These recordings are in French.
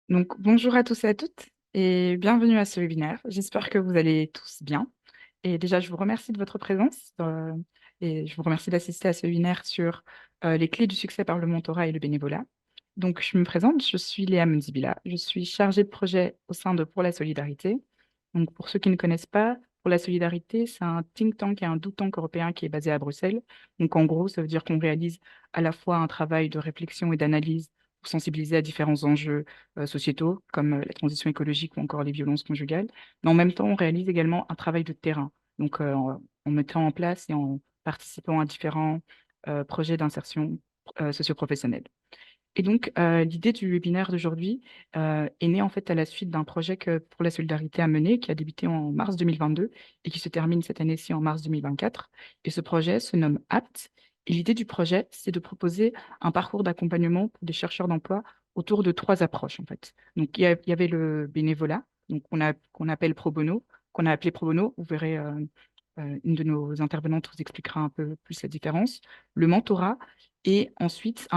Donc, bonjour à tous et à toutes et bienvenue à ce webinaire. J'espère que vous allez tous bien. Et déjà, je vous remercie de votre présence et je vous remercie d'assister à ce webinaire sur les clés du succès par le mentorat et le bénévolat. Donc, je me présente, je suis Léa Menzibila. Je suis chargée de projet au sein de Pour la Solidarité. Donc, pour ceux qui ne connaissent pas, Pour la Solidarité, c'est un think tank et un do tank européen qui est basé à Bruxelles. Donc, en gros, ça veut dire qu'on réalise à la fois un travail de réflexion et d'analyse pour sensibiliser à différents enjeux sociétaux, comme la transition écologique ou encore les violences conjugales. Mais en même temps, on réalise également un travail de terrain, donc en mettant en place et en participant à différents projets d'insertion socio-professionnelle. Et donc, l'idée du webinaire d'aujourd'hui est née en fait à la suite d'un projet que Pour la Solidarité a mené, qui a débuté en mars 2022 et qui se termine cette année-ci en mars 2024. Et ce projet se nomme APT. Et l'idée du projet, c'est de proposer un parcours d'accompagnement pour des chercheurs d'emploi autour de trois approches, en fait. Donc, il y avait le bénévolat, donc qu'on appelle pro bono, qu'on a appelé pro bono. Vous verrez, une de nos intervenantes vous expliquera un peu plus la différence. Le mentorat et ensuite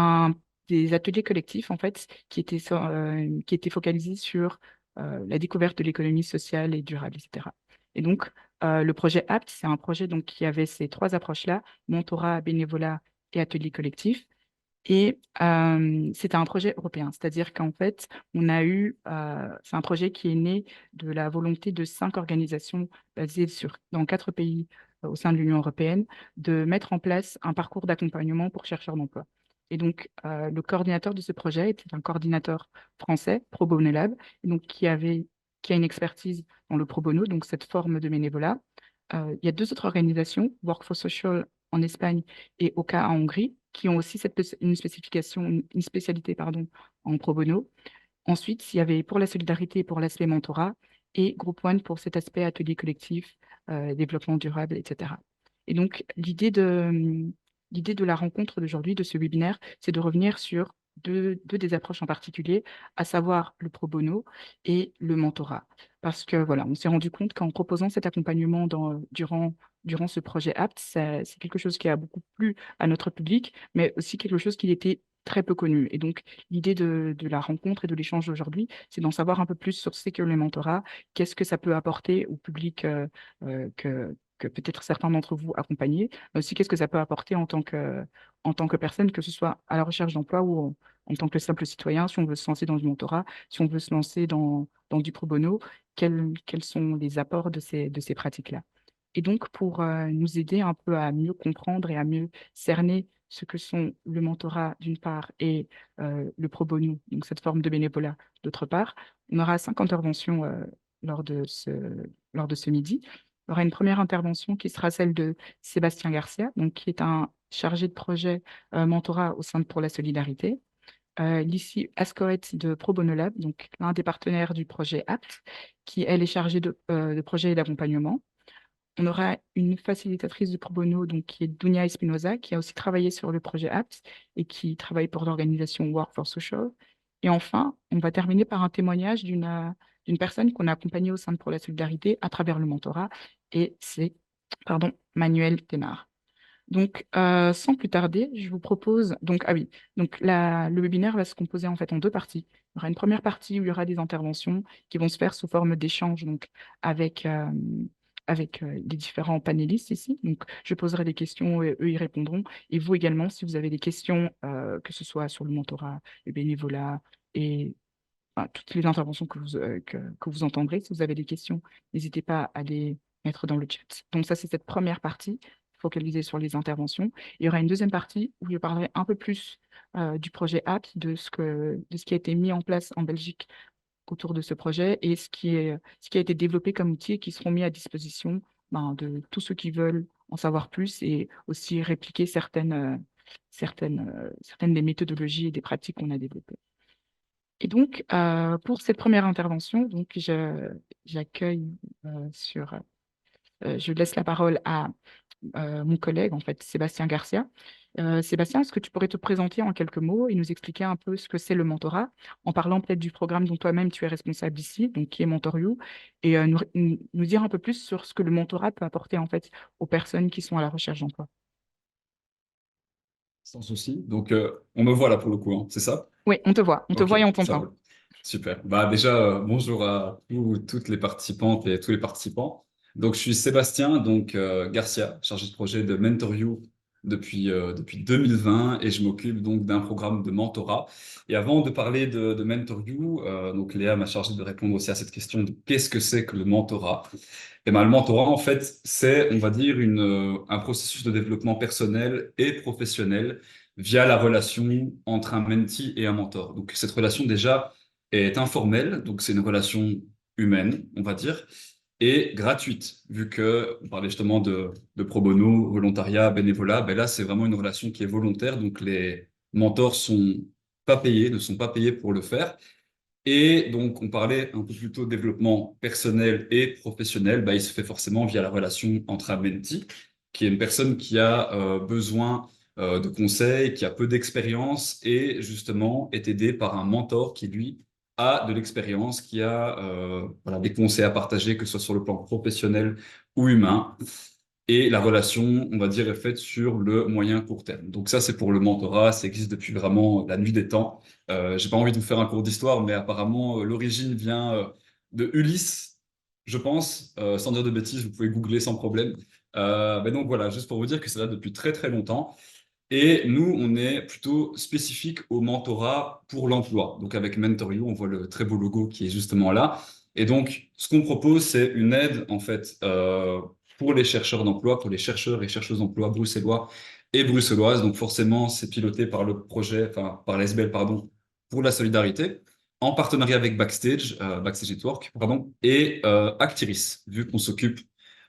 des ateliers collectifs en fait qui étaient focalisés sur la découverte de l'économie sociale et durable, etc. Et donc le projet APT, c'est un projet donc qui avait ces trois approches-là, mentorat, bénévolat et ateliers collectifs. Et c'était un projet européen, c'est-à-dire qu'en fait, c'est un projet qui est né de la volonté de 5 organisations basées dans 4 pays au sein de l'Union européenne de mettre en place un parcours d'accompagnement pour chercheurs d'emploi. Et donc, le coordinateur de ce projet était un coordinateur français, Pro Bono Lab, et donc qui a une expertise dans le pro bono, donc cette forme de bénévolat. Il y a 2 autres organisations, Work for Social en Espagne et OCA en Hongrie, qui ont aussi une spécification, une spécialité pardon, en pro bono. Ensuite, il y avait Pour la Solidarité et pour l'aspect mentorat et Group One pour cet aspect atelier collectif, développement durable, etc. Et donc, l'idée de la rencontre d'aujourd'hui, de ce webinaire, c'est de revenir sur deux des approches en particulier, à savoir le pro bono et le mentorat. Parce que voilà, on s'est rendu compte qu'en proposant cet accompagnement durant ce projet APT, c'est quelque chose qui a beaucoup plu à notre public, mais aussi quelque chose qui était très peu connu. Et donc, l'idée de la rencontre et de l'échange d'aujourd'hui, c'est d'en savoir un peu plus sur ce que le mentorat, qu'est-ce que ça peut apporter au public que peut-être certains d'entre vous accompagnez, mais aussi qu'est-ce que ça peut apporter en tant que personne, que ce soit à la recherche d'emploi ou en tant que simple citoyen, si on veut se lancer dans du mentorat, si on veut se lancer dans du pro bono, quels sont les apports de ces pratiques-là. Et donc, pour nous aider un peu à mieux comprendre et à mieux cerner ce que sont le mentorat d'une part et le pro bono, donc cette forme de bénévolat d'autre part, on aura 5 interventions lors de lors de ce midi. Il y aura une première intervention qui sera celle de Sébastien Garcia, donc qui est un chargé de projet mentorat au sein de Pour la Solidarité. Lucie Ascoët de Pro Bono Lab, donc l'un des partenaires du projet APT, qui elle est chargée de projet et d'accompagnement. On aura une facilitatrice de pro bono, donc, qui est Dunia Espinoza, qui a aussi travaillé sur le projet APT et qui travaille pour l'organisation Work for Social. Et enfin, on va terminer par un témoignage d'une personne qu'on a accompagnée au sein de Pour la Solidarité à travers le mentorat, et c'est, pardon, Manuel Thénard. Donc, sans plus tarder, je vous propose, donc, ah oui, donc le webinaire va se composer en fait en 2 parties. Il y aura une première partie où il y aura des interventions qui vont se faire sous forme d'échange, donc avec, les différents panélistes ici. Donc, je poserai des questions et eux y répondront. Et vous également, si vous avez des questions, que ce soit sur le mentorat, le bénévolat et enfin, toutes les interventions que vous entendrez, si vous avez des questions, n'hésitez pas à les mettre dans le chat. Donc ça, c'est cette première partie focalisée sur les interventions. Il y aura une deuxième partie où je parlerai un peu plus du projet API, de ce qui a été mis en place en Belgique autour de ce projet et ce qui a été développé comme outil et qui seront mis à disposition de tous ceux qui veulent en savoir plus et aussi répliquer certaines des méthodologies et des pratiques qu'on a développées. Et donc, pour cette première intervention, j'accueille je laisse la parole à mon collègue, en fait, Sébastien Garcia. Sébastien, est-ce que tu pourrais te présenter en quelques mots et nous expliquer un peu ce que c'est le mentorat, en parlant peut-être du programme dont toi-même tu es responsable ici, donc qui est MentorYou, et nous dire un peu plus sur ce que le mentorat peut apporter en fait aux personnes qui sont à la recherche d'emploi. Sans souci. Donc, on me voit là pour le coup, hein, c'est ça? Oui, on te voit Ok, et on ça t'entend. roule. Super. Bah déjà, bonjour à toutes les participantes et tous les participants. Donc, je suis Sébastien, donc Garcia, chargé de projet de Mentor You depuis 2020 et je m'occupe donc d'un programme de mentorat. Et avant de parler de Mentor You, donc Léa m'a chargé de répondre aussi à cette question de qu'est-ce que c'est que le mentorat? Et ben, le mentorat, en fait, c'est, on va dire, un processus de développement personnel et professionnel via la relation entre un mentee et un mentor. Donc, cette relation, déjà, est informelle, donc c'est une relation humaine, on va dire, et gratuite, vu que on parlait justement de pro bono, volontariat, bénévolat, ben là, c'est vraiment une relation qui est volontaire, donc les mentors ne sont pas payés pour le faire. Et donc, on parlait un peu plus tôt de développement personnel et professionnel. Bah, il se fait forcément via la relation entre un mentee, qui est une personne qui a besoin de conseils, qui a peu d'expérience et justement est aidé par un mentor qui, lui, a de l'expérience, qui a voilà, des conseils à partager, que ce soit sur le plan professionnel ou humain. Et la relation, on va dire, est faite sur le moyen court terme. Donc ça, c'est pour le mentorat. Ça existe depuis vraiment la nuit des temps. J'ai pas envie de vous faire un cours d'histoire, mais apparemment, l'origine vient de Ulysse, je pense. Sans dire de bêtises, vous pouvez googler sans problème. Mais donc voilà, juste pour vous dire que c'est là depuis très très longtemps. Et nous, on est plutôt spécifique au mentorat pour l'emploi. Donc avec Mentor You, on voit le très beau logo qui est justement là. Et donc, ce qu'on propose, c'est une aide en fait pour les chercheurs d'emploi, pour les chercheurs et chercheuses d'emploi bruxellois et bruxelloises. Donc forcément, c'est piloté par le projet, enfin par l'ASBL, pardon, pour la solidarité, en partenariat avec Backstage Network, pardon, et Actiris, vu qu'on s'occupe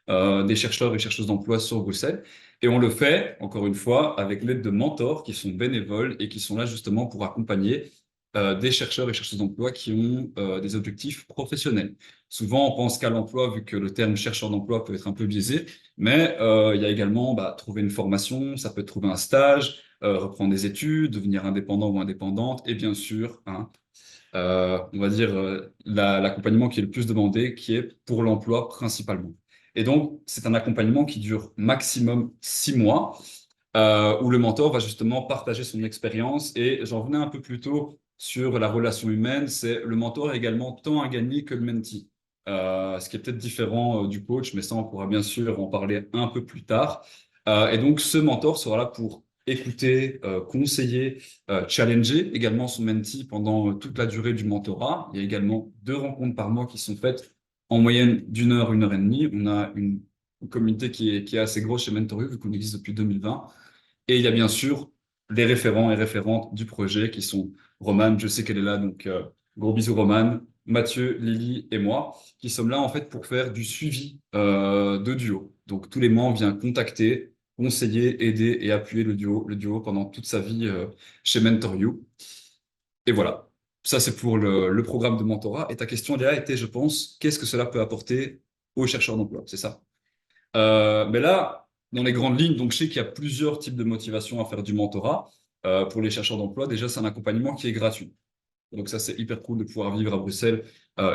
des chercheurs et chercheuses d'emploi sur Bruxelles. Et on le fait, encore une fois, avec l'aide de mentors qui sont bénévoles et qui sont là justement pour accompagner des chercheurs et chercheuses d'emploi qui ont des objectifs professionnels. Souvent, on pense qu'à l'emploi, vu que le terme chercheur d'emploi peut être un peu biaisé, mais il y a également bah, trouver une formation, ça peut être trouver un stage, reprendre des études, devenir indépendant ou indépendante, et bien sûr, hein, on va dire, l'accompagnement qui est le plus demandé, qui est pour l'emploi principalement. Et donc, c'est un accompagnement qui dure maximum 6 mois, où le mentor va justement partager son expérience. Et j'en venais un peu plus tôt sur la relation humaine, c'est le mentor a également tant à gagner que le mentee. Ce qui est peut-être différent du coach, mais ça, on pourra bien sûr en parler un peu plus tard. Et donc, ce mentor sera là pour écouter, conseiller, challenger également son mentee pendant toute la durée du mentorat. Il y a également 2 rencontres par mois qui sont faites en moyenne d'une heure et demie. On a une communauté qui est assez grosse chez Mentor You, vu qu'on existe depuis 2020. Et il y a bien sûr les référents et référentes du projet qui sont Romane, je sais qu'elle est là, donc gros bisous Romane, Mathieu, Lily et moi, qui sommes là en fait pour faire du suivi de duo. Donc tous les mois, on vient contacter, conseiller, aider et appuyer le duo pendant toute sa vie chez Mentor You. Et voilà, ça c'est pour le programme de mentorat. Et ta question, Léa, était, je pense, qu'est-ce que cela peut apporter aux chercheurs d'emploi, c'est ça? Mais là, dans les grandes lignes, donc je sais qu'il y a plusieurs types de motivation à faire du mentorat. Pour les chercheurs d'emploi, déjà, c'est un accompagnement qui est gratuit. Donc ça, c'est hyper cool de pouvoir vivre à Bruxelles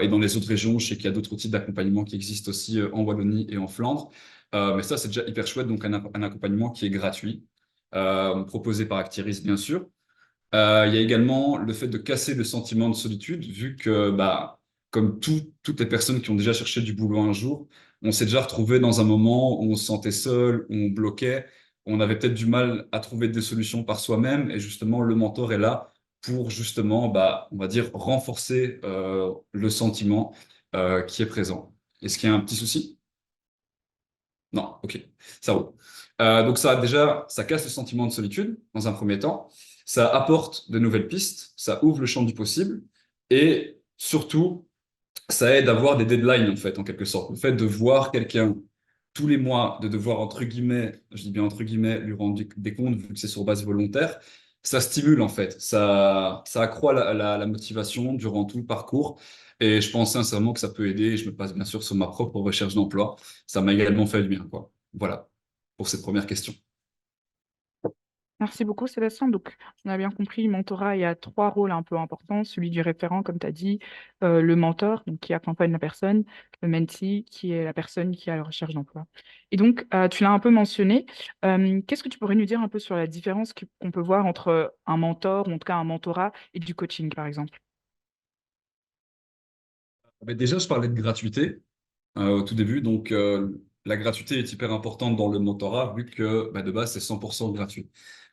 et dans les autres régions. Je sais qu'il y a d'autres types d'accompagnement qui existent aussi en Wallonie et en Flandre. Mais ça, c'est déjà hyper chouette. Donc un accompagnement qui est gratuit, proposé par Actiris, bien sûr. Il y a également le fait de casser le sentiment de solitude, vu que, bah, comme toutes les personnes qui ont déjà cherché du boulot un jour, on s'est déjà retrouvé dans un moment où on se sentait seul, où on bloquait, on avait peut-être du mal à trouver des solutions par soi-même, et justement, le mentor est là pour justement, bah, on va dire, renforcer le sentiment qui est présent. Est-ce qu'il y a un petit souci? Non, ok, ça roule. Donc ça, déjà, ça casse le sentiment de solitude dans un premier temps. Ça apporte de nouvelles pistes, ça ouvre le champ du possible et surtout, ça aide à avoir des deadlines en fait, en quelque sorte. Le fait de voir quelqu'un tous les mois, de devoir entre guillemets, je dis bien entre guillemets, lui rendre des comptes vu que c'est sur base volontaire, ça stimule en fait, ça accroît la motivation durant tout le parcours. Et je pense sincèrement que ça peut aider. Et je me passe bien sûr sur ma propre recherche d'emploi. Ça m'a également fait du bien, quoi. Voilà pour cette première question. Merci beaucoup, Sébastien. Donc, on a bien compris, le mentorat, il y a trois rôles un peu importants. Celui du référent, comme tu as dit, le mentor, donc, qui accompagne la personne, le mentee, qui est la personne qui est à la recherche d'emploi. Et donc, tu l'as un peu mentionné. Qu'est-ce que tu pourrais nous dire un peu sur la différence qu'on peut voir entre un mentor, ou en tout cas un mentorat, et du coaching, par exemple? Mais déjà, je parlais de gratuité au tout début. Donc, la gratuité est hyper importante dans le mentorat vu que bah, de base, c'est 100% gratuit.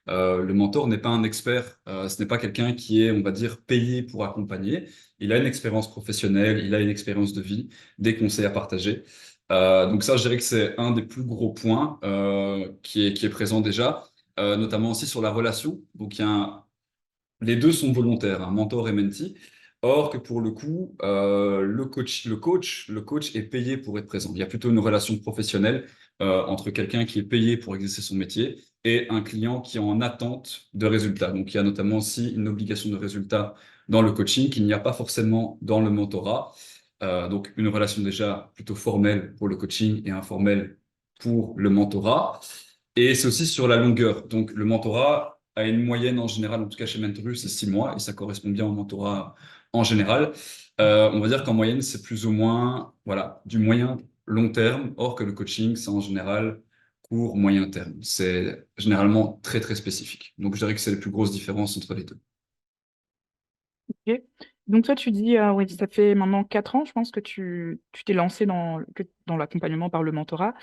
Le mentor n'est pas un expert, ce n'est pas quelqu'un qui est, on va dire, payé pour accompagner. Il a une expérience professionnelle, il a une expérience de vie, des conseils à partager. Donc ça, je dirais que c'est un des plus gros points qui est présent déjà, notamment aussi sur la relation. Donc il y a les deux sont volontaires, un mentor et mentee. Or que pour le coup, le coach est payé pour être présent. Il y a plutôt une relation professionnelle entre quelqu'un qui est payé pour exercer son métier et un client qui est en attente de résultats. Donc il y a notamment aussi une obligation de résultat dans le coaching qu'il n'y a pas forcément dans le mentorat. Donc une relation déjà plutôt formelle pour le coaching et informelle pour le mentorat. Et c'est aussi sur la longueur. Donc, le mentorat a une moyenne en général, en tout cas chez Mentorus, c'est 6 mois, et ça correspond bien au mentorat en général. On va dire qu'en moyenne, c'est plus ou moins, voilà, du moyen long terme, or que le coaching, c'est en général court, moyen terme. C'est généralement très, très spécifique. Donc, je dirais que c'est les plus grosses différences entre les deux. Ok. Donc toi, tu dis, oui, ça fait maintenant 4 ans, je pense, que tu t'es lancé dans l'accompagnement par le mentorat.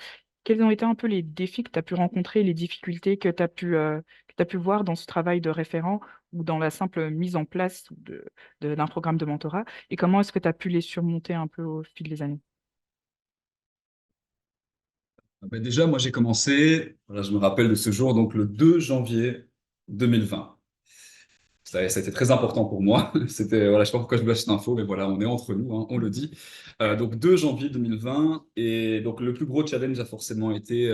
Quels ont été un peu les défis que tu as pu rencontrer, les difficultés que tu pu voir dans ce travail de référent ou dans la simple mise en place d'un programme de mentorat? Et comment est-ce que tu as pu les surmonter un peu au fil des années? Ben déjà, moi, j'ai commencé, voilà, je me rappelle de ce jour, donc le 2 janvier 2020. Ça a été très important pour moi. C'était, voilà, je sais pas pourquoi je vous lâche cette info, mais voilà, on est entre nous, hein, on le dit. Donc 2 janvier 2020, et donc le plus gros challenge a forcément été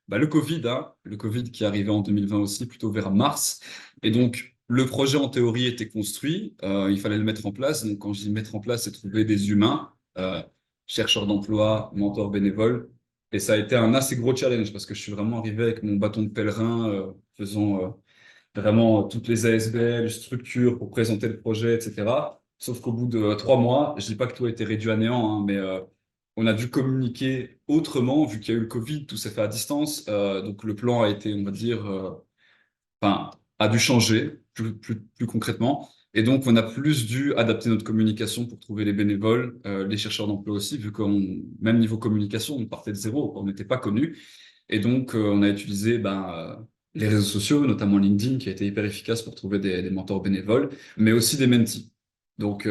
bah, le Covid, hein, le Covid qui est arrivé en 2020 aussi, plutôt vers mars. Et donc le projet en théorie était construit, il fallait le mettre en place. Donc quand je dis mettre en place, c'est trouver des humains, chercheurs d'emploi, mentors bénévoles. Et ça a été un assez gros challenge parce que je suis vraiment arrivé avec mon bâton de pèlerin, faisant vraiment toutes les ASBL, structures pour présenter le projet, etc. Sauf qu'au bout de 3 mois, je dis pas que tout a été réduit à néant, hein, mais on a dû communiquer autrement vu qu'il y a eu le Covid, tout s'est fait à distance. Donc le plan a été, on va dire, enfin, a dû changer plus concrètement. Et donc, on a plus dû adapter notre communication pour trouver les bénévoles, les chercheurs d'emploi aussi, vu qu'on, même niveau communication, on partait de zéro, on n'était pas connus. Et donc, on a utilisé ben, les réseaux sociaux, notamment LinkedIn, qui a été hyper efficace pour trouver des mentors bénévoles, mais aussi des mentees. Donc,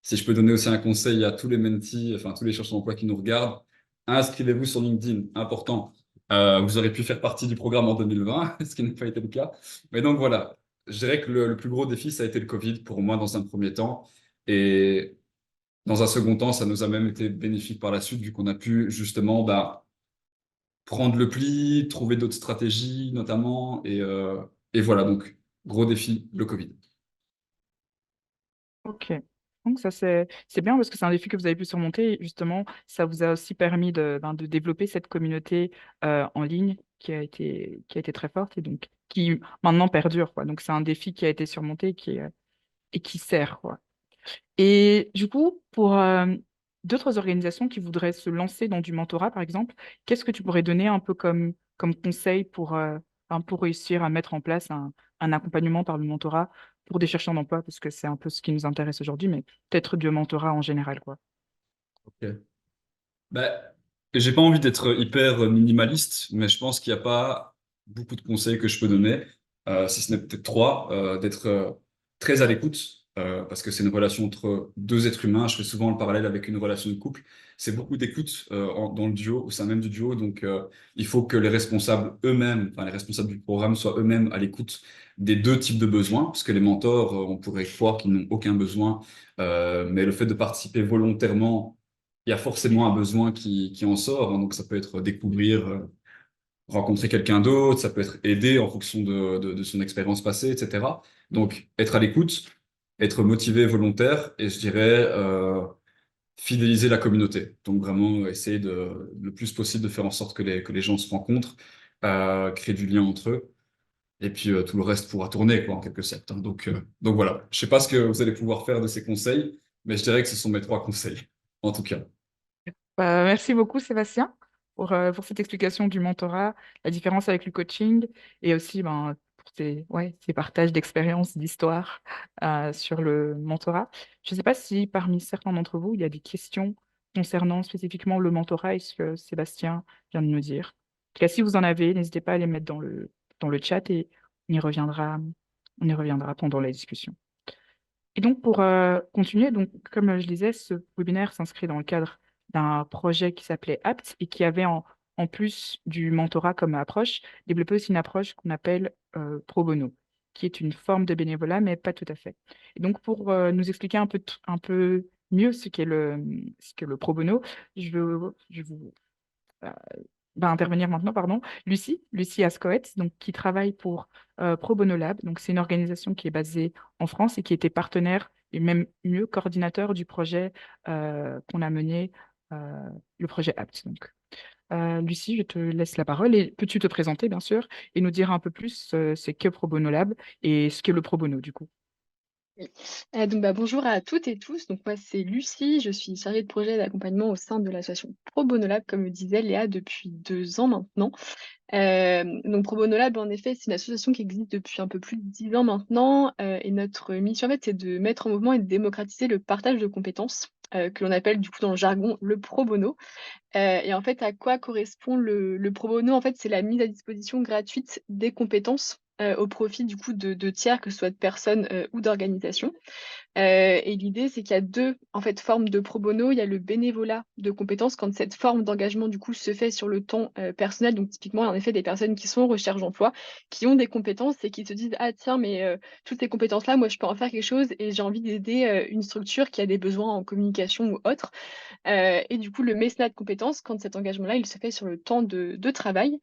si je peux donner aussi un conseil à tous les mentees, enfin tous les chercheurs d'emploi qui nous regardent, inscrivez-vous sur LinkedIn, important. Vous aurez pu faire partie du programme en 2020, ce qui n'a pas été le cas. Mais donc voilà, je dirais que le plus gros défi, ça a été le Covid pour moi dans un premier temps. Et dans un second temps, ça nous a même été bénéfique par la suite, vu qu'on a pu justement bah, prendre le pli, trouver d'autres stratégies notamment. Et voilà, donc gros défi, le Covid. Ok. Donc ça c'est bien parce que c'est un défi que vous avez pu surmonter. Et justement, ça vous a aussi permis de développer cette communauté en ligne qui a été très forte et donc qui maintenant perdure, quoi. Donc c'est un défi qui a été surmonté et qui sert, quoi. Et du coup, pour d'autres organisations qui voudraient se lancer dans du mentorat, par exemple, qu'est-ce que tu pourrais donner un peu comme conseil pour réussir à mettre en place un accompagnement par le mentorat pour des chercheurs d'emploi, parce que c'est un peu ce qui nous intéresse aujourd'hui, mais peut-être du mentorat en général, quoi. Ok. Bah, j'ai pas envie d'être hyper minimaliste, mais je pense qu'il n'y a pas beaucoup de conseils que je peux donner, si ce n'est peut-être trois, d'être très à l'écoute, parce que c'est une relation entre deux êtres humains. Je fais souvent le parallèle avec une relation de couple. C'est beaucoup d'écoute dans le duo, au sein même du duo. Donc, il faut que les responsables eux-mêmes, enfin les responsables du programme soient eux-mêmes à l'écoute des deux types de besoins, parce que les mentors, on pourrait croire qu'ils n'ont aucun besoin, mais le fait de participer volontairement il y a forcément un besoin qui en sort, hein. Donc, ça peut être découvrir, rencontrer quelqu'un d'autre, ça peut être aider en fonction de son expérience passée, etc. Donc, être à l'écoute, être motivé, volontaire, et je dirais fidéliser la communauté. Donc, vraiment essayer le plus possible de faire en sorte que les gens se rencontrent, créer du lien entre eux, et puis tout le reste pourra tourner, quoi, en quelque sorte, hein. Donc voilà. Je sais pas ce que vous allez pouvoir faire de ces conseils, mais je dirais que ce sont mes trois conseils, en tout cas. Merci beaucoup, Sébastien, pour cette explication du mentorat, la différence avec le coaching et aussi ben, ces partages d'expériences, d'histoires sur le mentorat. Je ne sais pas si parmi certains d'entre vous, il y a des questions concernant spécifiquement le mentorat et ce que Sébastien vient de nous dire. En tout cas, si vous en avez, n'hésitez pas à les mettre dans le chat et on y reviendra pendant la discussion. Et donc, pour continuer, donc, comme je disais, ce webinaire s'inscrit dans le cadre d'un projet qui s'appelait APT et qui avait en plus du mentorat comme approche, développé aussi une approche qu'on appelle pro bono, qui est une forme de bénévolat, mais pas tout à fait. Et donc, pour nous expliquer un peu mieux ce qu'est le pro bono, je vous va intervenir maintenant, pardon, Lucie Ascoët, donc, qui travaille pour Pro Bono Lab. Donc, c'est une organisation qui est basée en France et qui était partenaire et même mieux coordinateur du projet qu'on a mené, euh, le projet APT. Donc, Lucie, je te laisse la parole et peux-tu te présenter, bien sûr, et nous dire un peu plus c'est que Pro Bono Lab et ce qu'est le Pro Bono, du coup. Oui. Donc bonjour à toutes et tous. Donc moi, c'est Lucie, je suis chargée de projet d'accompagnement au sein de l'association Pro Bono Lab, comme le disait Léa, depuis 2 ans maintenant. Donc Pro Bono Lab, en effet, c'est une association qui existe depuis un peu plus de 10 ans maintenant, et notre mission, en fait, c'est de mettre en mouvement et de démocratiser le partage de compétences, que l'on appelle du coup dans le jargon le pro bono. Et en fait, à quoi correspond le pro bono? En fait, c'est la mise à disposition gratuite des compétences, au profit du coup de tiers, que ce soit de personnes, ou d'organisations. Et l'idée, c'est qu'il y a 2 en fait, formes de pro bono. Il y a le bénévolat de compétences, quand cette forme d'engagement, du coup, se fait sur le temps, personnel. Donc typiquement, en effet, des personnes qui sont en recherche d'emploi, qui ont des compétences et qui se disent: «Ah tiens, mais toutes ces compétences-là, moi, je peux en faire quelque chose et j'ai envie d'aider, une structure qui a des besoins en communication ou autre». Et du coup, le mécénat de compétences, quand cet engagement-là, il se fait sur le temps de travail.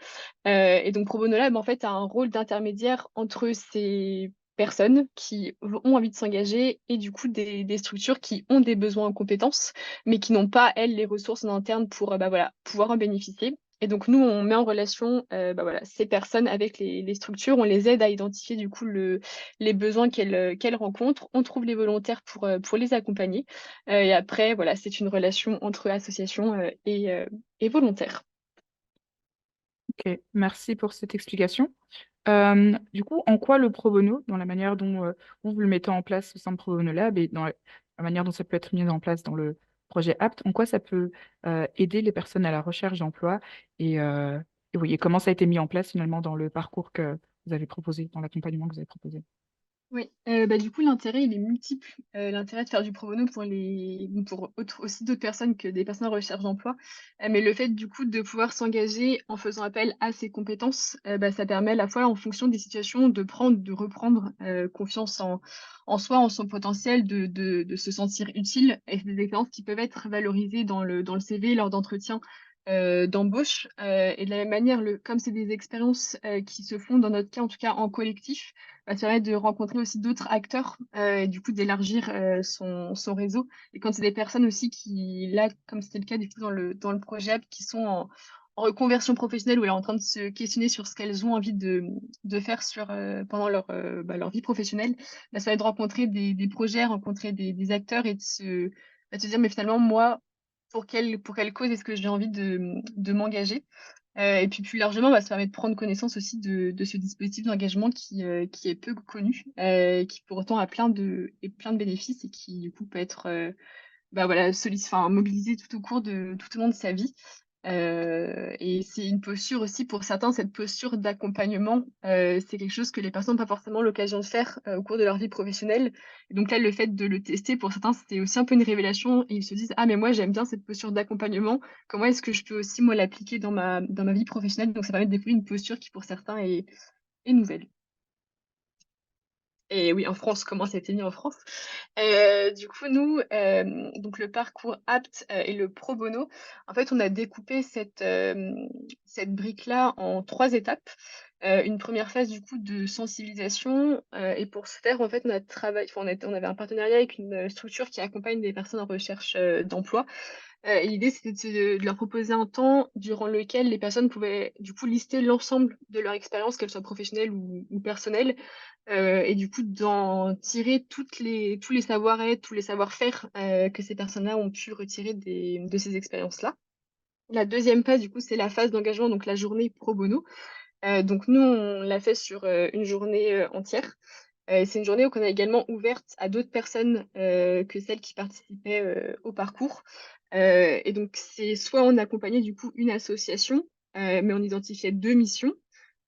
Et donc Pro Bono Lab, en fait, a un rôle d'intermédiaire entre ces personnes qui ont envie de s'engager et du coup des structures qui ont des besoins en compétences, mais qui n'ont pas, elles, les ressources en interne pour, bah, voilà, pouvoir en bénéficier. Et donc nous, on met en relation, bah, voilà, ces personnes avec les structures. On les aide à identifier du coup les besoins qu'elles rencontrent. On trouve les volontaires pour les accompagner. Et après, voilà, c'est une relation entre associations, et volontaires. Ok, merci pour cette explication. Du coup, en quoi le pro bono, dans la manière dont vous le mettez en place au sein de Pro Bono Lab et dans la manière dont ça peut être mis en place dans le projet APT, en quoi ça peut aider les personnes à la recherche d'emploi et, et oui, et comment ça a été mis en place finalement dans le parcours que vous avez proposé, dans l'accompagnement que vous avez proposé. Oui, bah, du coup, l'intérêt, il est multiple. L'intérêt de faire du pro bono pour aussi d'autres personnes que des personnes en recherche d'emploi. Mais le fait, du coup, de pouvoir s'engager en faisant appel à ses compétences, bah, ça permet à la fois, en fonction des situations, de reprendre, confiance en soi, en son potentiel, de se sentir utile. Et c'est des expériences qui peuvent être valorisées dans le CV lors d'entretiens, d'embauche. Et de la même manière, comme c'est des expériences, qui se font, dans notre cas, en tout cas, en collectif, bah, ça permet de rencontrer aussi d'autres acteurs, et du coup d'élargir, son réseau. Et quand c'est des personnes aussi qui, là, comme c'était le cas du coup dans le projet App, qui sont en reconversion professionnelle, ou alors en train de se questionner sur ce qu'elles ont envie de faire pendant leur vie professionnelle, bah, ça va être de rencontrer des projets, rencontrer des acteurs et de se dire: «Mais finalement, moi, pour quelle cause est-ce que j'ai envie de m'engager?» Et puis plus largement, bah, ça permet de prendre connaissance aussi de ce dispositif d'engagement qui est peu connu, qui pour autant a plein de bénéfices et qui du coup peut être, bah, voilà, mobilisé tout au cours de tout au long de sa vie. Et c'est une posture aussi pour certains, cette posture d'accompagnement, c'est quelque chose que les personnes n'ont pas forcément l'occasion de faire, au cours de leur vie professionnelle. Et donc là, le fait de le tester, pour certains, c'était aussi un peu une révélation et ils se disent: «Ah mais moi j'aime bien cette posture d'accompagnement. Comment est-ce que je peux aussi moi l'appliquer dans ma vie professionnelle?» Donc ça permet de développer une posture qui pour certains est nouvelle. Et oui, en France, comment ça a été mis en France? Du coup, nous, donc le parcours APT, et le pro bono, en fait, on a découpé cette brique-là en 3 étapes. Une première phase, du coup, de sensibilisation, et pour ce faire, en fait, on avait un partenariat avec une, structure qui accompagne des personnes en recherche, d'emploi. Et l'idée, c'était de leur proposer un temps durant lequel les personnes pouvaient, du coup, lister l'ensemble de leur expérience, qu'elle soit professionnelle ou personnelle, et du coup, d'en tirer tous les savoir-être, tous les savoir-faire, que ces personnes-là ont pu retirer de ces expériences-là. La deuxième phase, du coup, c'est la phase d'engagement, donc la journée pro bono. Donc nous, on l'a fait sur, une journée, entière. C'est une journée qu'on a également ouverte à d'autres personnes, que celles qui participaient, au parcours. Et donc c'est soit on accompagnait du coup une association, mais on identifiait 2 missions,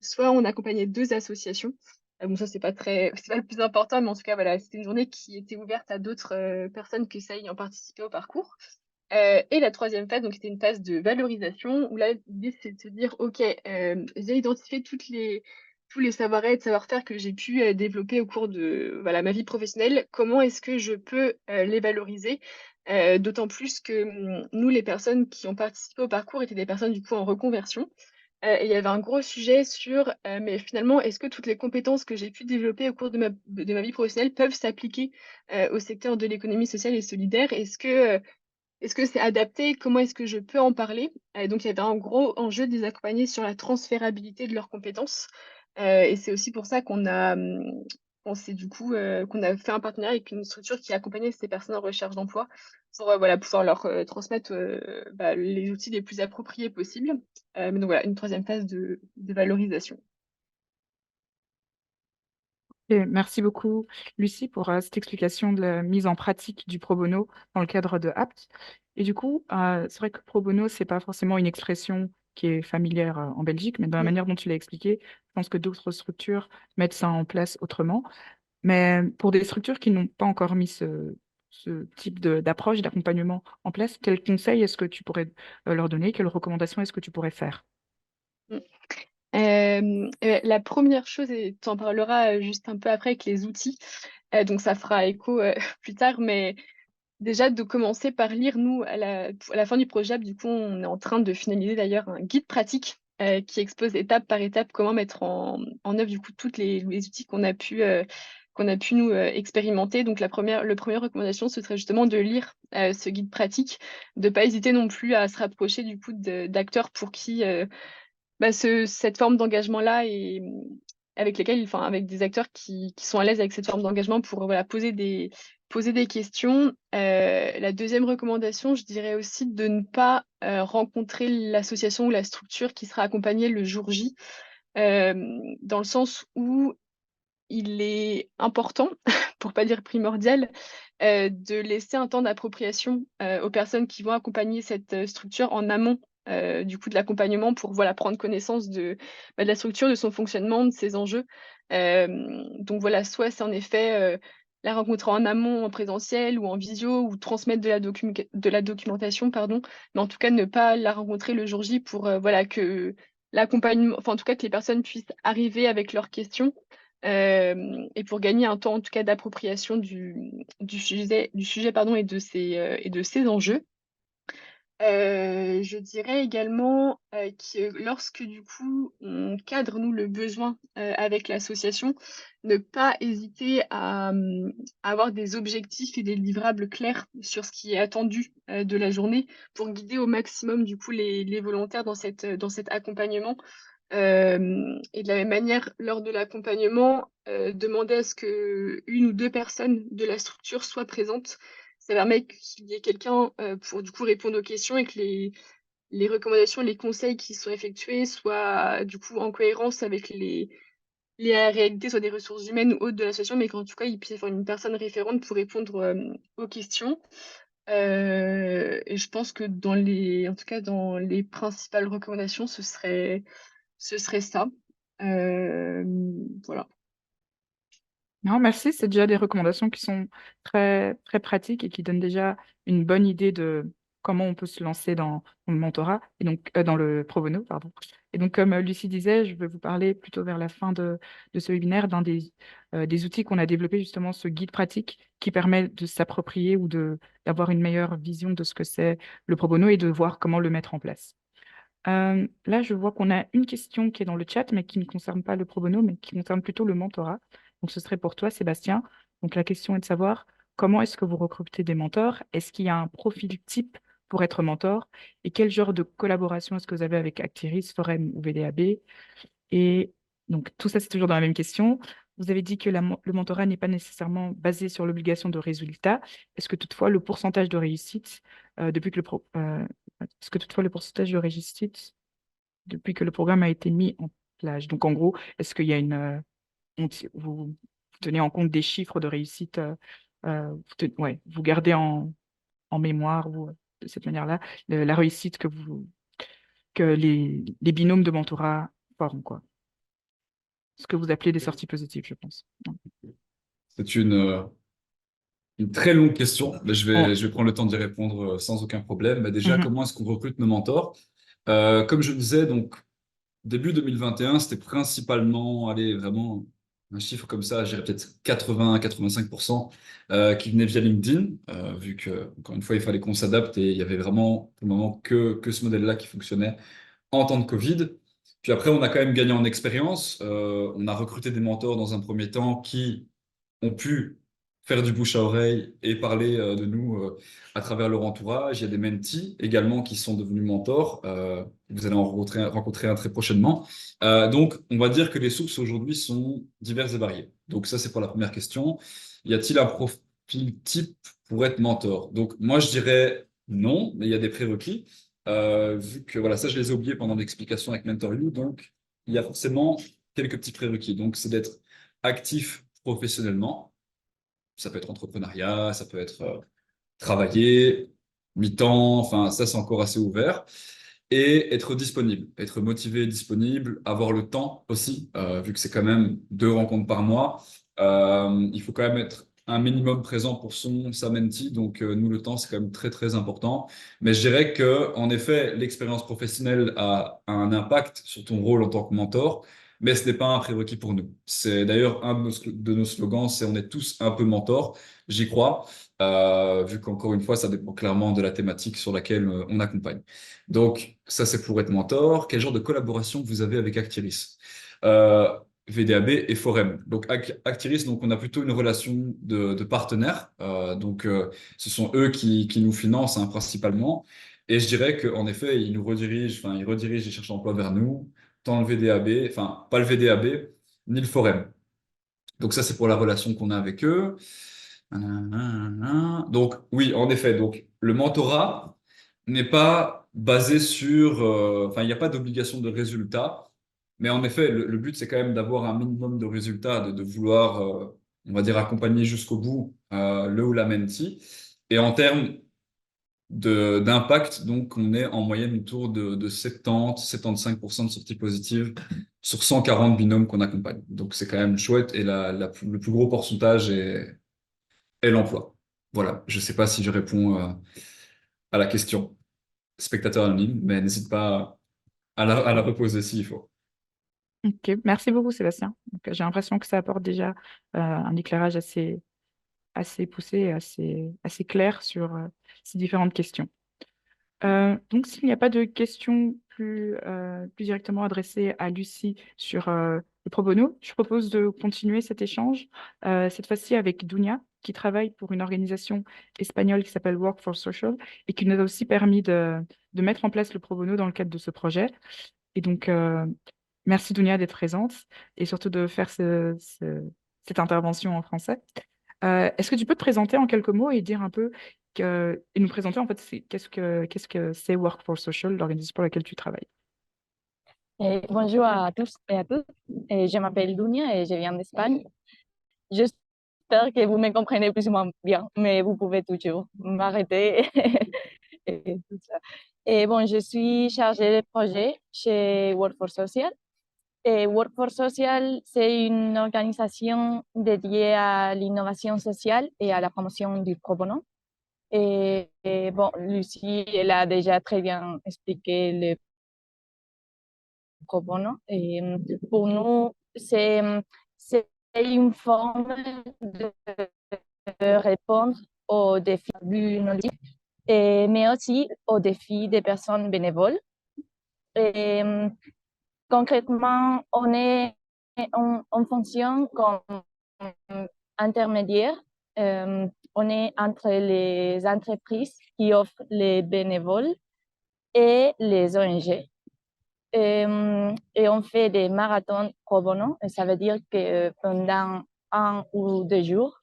soit on accompagnait 2 associations. Bon ça c'est pas le plus important, mais en tout cas voilà, c'était une journée qui était ouverte à d'autres, personnes que celles ayant participé au parcours. Et la troisième phase, donc c'était une phase de valorisation où là, l'idée, c'est de se dire: «OK, j'ai identifié tous les savoir-être, savoir-faire que j'ai pu, développer au cours de, voilà, ma vie professionnelle. Comment est-ce que je peux, les valoriser?» D'autant plus que, nous, les personnes qui ont participé au parcours étaient des personnes, du coup, en reconversion. Et il y avait un gros sujet sur, mais finalement, est-ce que toutes les compétences que j'ai pu développer au cours de ma vie professionnelle peuvent s'appliquer, au secteur de l'économie sociale et solidaire? Est-ce que c'est adapté? Comment est-ce que je peux en parler? Donc il y avait un gros enjeu de les accompagner sur la transférabilité de leurs compétences, et c'est aussi pour ça qu'on s'est du coup, qu'on a fait un partenariat avec une structure qui accompagnait ces personnes en recherche d'emploi pour, voilà, pouvoir leur, transmettre, bah, les outils les plus appropriés possibles. Mais donc voilà, une troisième phase de valorisation. Et merci beaucoup, Lucie, pour cette explication de la mise en pratique du pro bono dans le cadre de APT. Et du coup, c'est vrai que pro bono, c'est pas forcément une expression qui est familière en Belgique, mais dans la Mmh. manière dont tu l'as expliqué, je pense que d'autres structures mettent ça en place autrement. Mais pour des structures qui n'ont pas encore mis ce type d'approche, d'accompagnement en place, quels conseils est-ce que tu pourrais leur donner? Quelles recommandations est-ce que tu pourrais faire? Mmh. La première chose et tu en parleras, juste un peu après avec les outils, donc ça fera écho, plus tard, mais déjà de commencer par lire, nous, à la fin du projet, du coup, on est en train de finaliser d'ailleurs un guide pratique, qui expose étape par étape comment mettre en œuvre, du coup, toutes les outils qu'on a pu nous, expérimenter. Donc le 1re recommandation, ce serait justement de lire, ce guide pratique, de pas hésiter non plus à se rapprocher, du coup, d'acteurs pour qui, bah, cette forme d'engagement-là et avec lesquels enfin, avec des acteurs qui sont à l'aise avec cette forme d'engagement pour, voilà, poser des questions. La deuxième recommandation, je dirais aussi de ne pas, rencontrer l'association ou la structure qui sera accompagnée le jour J, dans le sens où il est important, pour pas dire primordial, de laisser un temps d'appropriation, aux personnes qui vont accompagner cette, structure en amont, du coup de l'accompagnement pour, voilà, prendre connaissance bah, de la structure, de son fonctionnement, de ses enjeux. Donc voilà, soit c'est en effet, la rencontrer en amont, en présentiel ou en visio ou transmettre de la documentation, pardon, mais en tout cas ne pas la rencontrer le jour J pour, voilà, que l'accompagnement enfin en tout cas que les personnes puissent arriver avec leurs questions. Et pour gagner un temps, en tout cas, d'appropriation du sujet, pardon, et de ses enjeux. Je dirais également, que lorsque, du coup, on cadre, nous, le besoin, avec l'association, ne pas hésiter à avoir des objectifs et des livrables clairs sur ce qui est attendu, de la journée pour guider au maximum, du coup, les volontaires dans cet accompagnement. Et de la même manière, lors de l'accompagnement, demander à ce que une ou 2 personnes de la structure soient présentes. Ça permet qu'il y ait quelqu'un, pour du coup répondre aux questions et que les recommandations, les conseils qui sont effectués soient du coup en cohérence avec les réalités, soit des ressources humaines ou autres de l'association, mais qu'en tout cas, il puisse y avoir une personne référente pour répondre, aux questions. Et je pense que en tout cas dans les principales recommandations, ce serait ça. Voilà. Non, merci. C'est déjà des recommandations qui sont très, très pratiques et qui donnent déjà une bonne idée de comment on peut se lancer dans le mentorat et donc dans le pro bono, pardon. Et donc, comme Lucie disait, je vais vous parler plutôt vers la fin de ce webinaire des outils qu'on a développés, justement, ce guide pratique qui permet de s'approprier ou d'avoir une meilleure vision de ce que c'est le pro bono et de voir comment le mettre en place. Là, je vois qu'on a une question qui est dans le chat, mais qui ne concerne pas le pro bono, mais qui concerne plutôt le mentorat. Donc, ce serait pour toi, Sébastien. Donc, la question est de savoir comment est-ce que vous recrutez des mentors? Est-ce qu'il y a un profil type pour être mentor? Et quel genre de collaboration est-ce que vous avez avec Actiris, Forem ou VDAB? Et donc, tout ça, c'est toujours dans la même question. Vous avez dit que le mentorat n'est pas nécessairement basé sur l'obligation de résultat. Est-ce que toutefois, le pourcentage de réussite, depuis que est-ce que toutefois le pourcentage de réussite depuis que le programme a été mis en recyclage. Donc, en gros, est-ce qu'il y a vous tenez en compte des chiffres de réussite, ouais, vous gardez en mémoire ou de cette manière-là la réussite que les binômes de mentorat forment, quoi. Ce que vous appelez des sorties positives, je pense. C'est une très longue question, mais Oh, je vais prendre le temps d'y répondre sans aucun problème. Mais déjà, mhm, comment est-ce qu'on recrute nos mentors? Comme je disais, donc, début 2021, c'était principalement, allez, vraiment, un chiffre comme ça, je dirais peut-être 80-85% qui venaient via LinkedIn, vu que, encore une fois, il fallait qu'on s'adapte et il y avait vraiment, pour le moment, que ce modèle-là qui fonctionnait en temps de Covid. Puis après, on a quand même gagné en expérience. On a recruté des mentors dans un premier temps qui ont pu faire du bouche à oreille et parler de nous à travers leur entourage. Il y a des mentees également qui sont devenus mentors. Vous allez en rencontrer un très prochainement. Donc, on va dire que les sources aujourd'hui sont diverses et variées. Donc, ça, c'est pour la première question. Y a-t-il un profil type pour être mentor? Donc, moi, je dirais non, mais il y a des prérequis. Vu que, voilà, ça, je les ai oubliés pendant l'explication avec MentorU. Donc, il y a forcément quelques petits prérequis. Donc, c'est d'être actif professionnellement. Ça peut être entrepreneuriat, ça peut être travailler, mi-temps, enfin, ça, c'est encore assez ouvert. Et être disponible, être motivé et disponible, avoir le temps aussi, vu que c'est quand même 2 rencontres par mois. Il faut quand même être un minimum présent pour sa mentee. Donc, nous, le temps, c'est quand même très, très important. Mais je dirais que, en effet, l'expérience professionnelle a un impact sur ton rôle en tant que mentor, mais ce n'est pas un prérequis pour nous. C'est d'ailleurs un de nos slogans, c'est on est tous un peu mentors. J'y crois, vu qu'encore une fois, ça dépend clairement de la thématique sur laquelle on accompagne. Donc, ça, c'est pour être mentor. Quel genre de collaboration vous avez avec Actiris? Euh, VDAB et Forem. Donc, Actiris, donc, on a plutôt une relation de partenaire. Donc, ce sont eux qui nous financent hein, principalement. Et je dirais qu'en effet, ils redirigent les chercheurs d'emploi vers nous, tant le VDAB, enfin, pas le VDAB, ni le Forem. Donc, ça, c'est pour la relation qu'on a avec eux. Donc, oui, en effet, donc, le mentorat n'est pas basé sur, enfin, il n'y a pas d'obligation de résultat, mais en effet, le but, c'est quand même d'avoir un minimum de résultats, de vouloir, on va dire, accompagner jusqu'au bout le ou la mentee. Et en termes d'impact, donc, on est en moyenne autour de 70-75% de sorties positives sur 140 binômes qu'on accompagne. Donc, c'est quand même chouette et le plus gros pourcentage est l'emploi. Voilà, je ne sais pas si je réponds à la question spectateur anonyme, mais n'hésite pas à la reposer s'il faut. ok, merci beaucoup, Sébastien. Donc, j'ai l'impression que ça apporte déjà un éclairage assez poussé, et assez clair sur ces différentes questions. Donc, s'il n'y a pas de questions plus directement adressées à Lucie sur le pro bono, je propose de continuer cet échange, cette fois-ci avec Dunia, qui travaille pour une organisation espagnole qui s'appelle Work for Social et qui nous a aussi permis de mettre en place le pro bono dans le cadre de ce projet. Et donc, merci Dunia d'être présente et surtout de faire cette intervention en français. Est-ce que tu peux te présenter en quelques mots et dire un peu et nous présenter en fait qu'est-ce que c'est Work for Social, l'organisation pour laquelle tu travailles? Bonjour à tous et à toutes. Je m'appelle Dunia et je viens d'Espagne. J'espère que vous me comprenez plus ou moins bien, mais vous pouvez toujours m'arrêter et tout ça. Et bon, je suis chargée de projet chez Work for Social. Et Work for Social, c'est une organisation dédiée à l'innovation sociale et à la promotion du pro bono. Et bon, Lucie, elle a déjà très bien expliqué le pro bono. Et pour nous, c'est une forme de répondre aux défis du numérique, mais aussi aux défis des personnes bénévoles. Et, concrètement, on fonctionne comme intermédiaire. On est entre les entreprises qui offrent les bénévoles et les ONG. Et on fait des marathons pro bono. Et ça veut dire que pendant 1 ou 2 jours,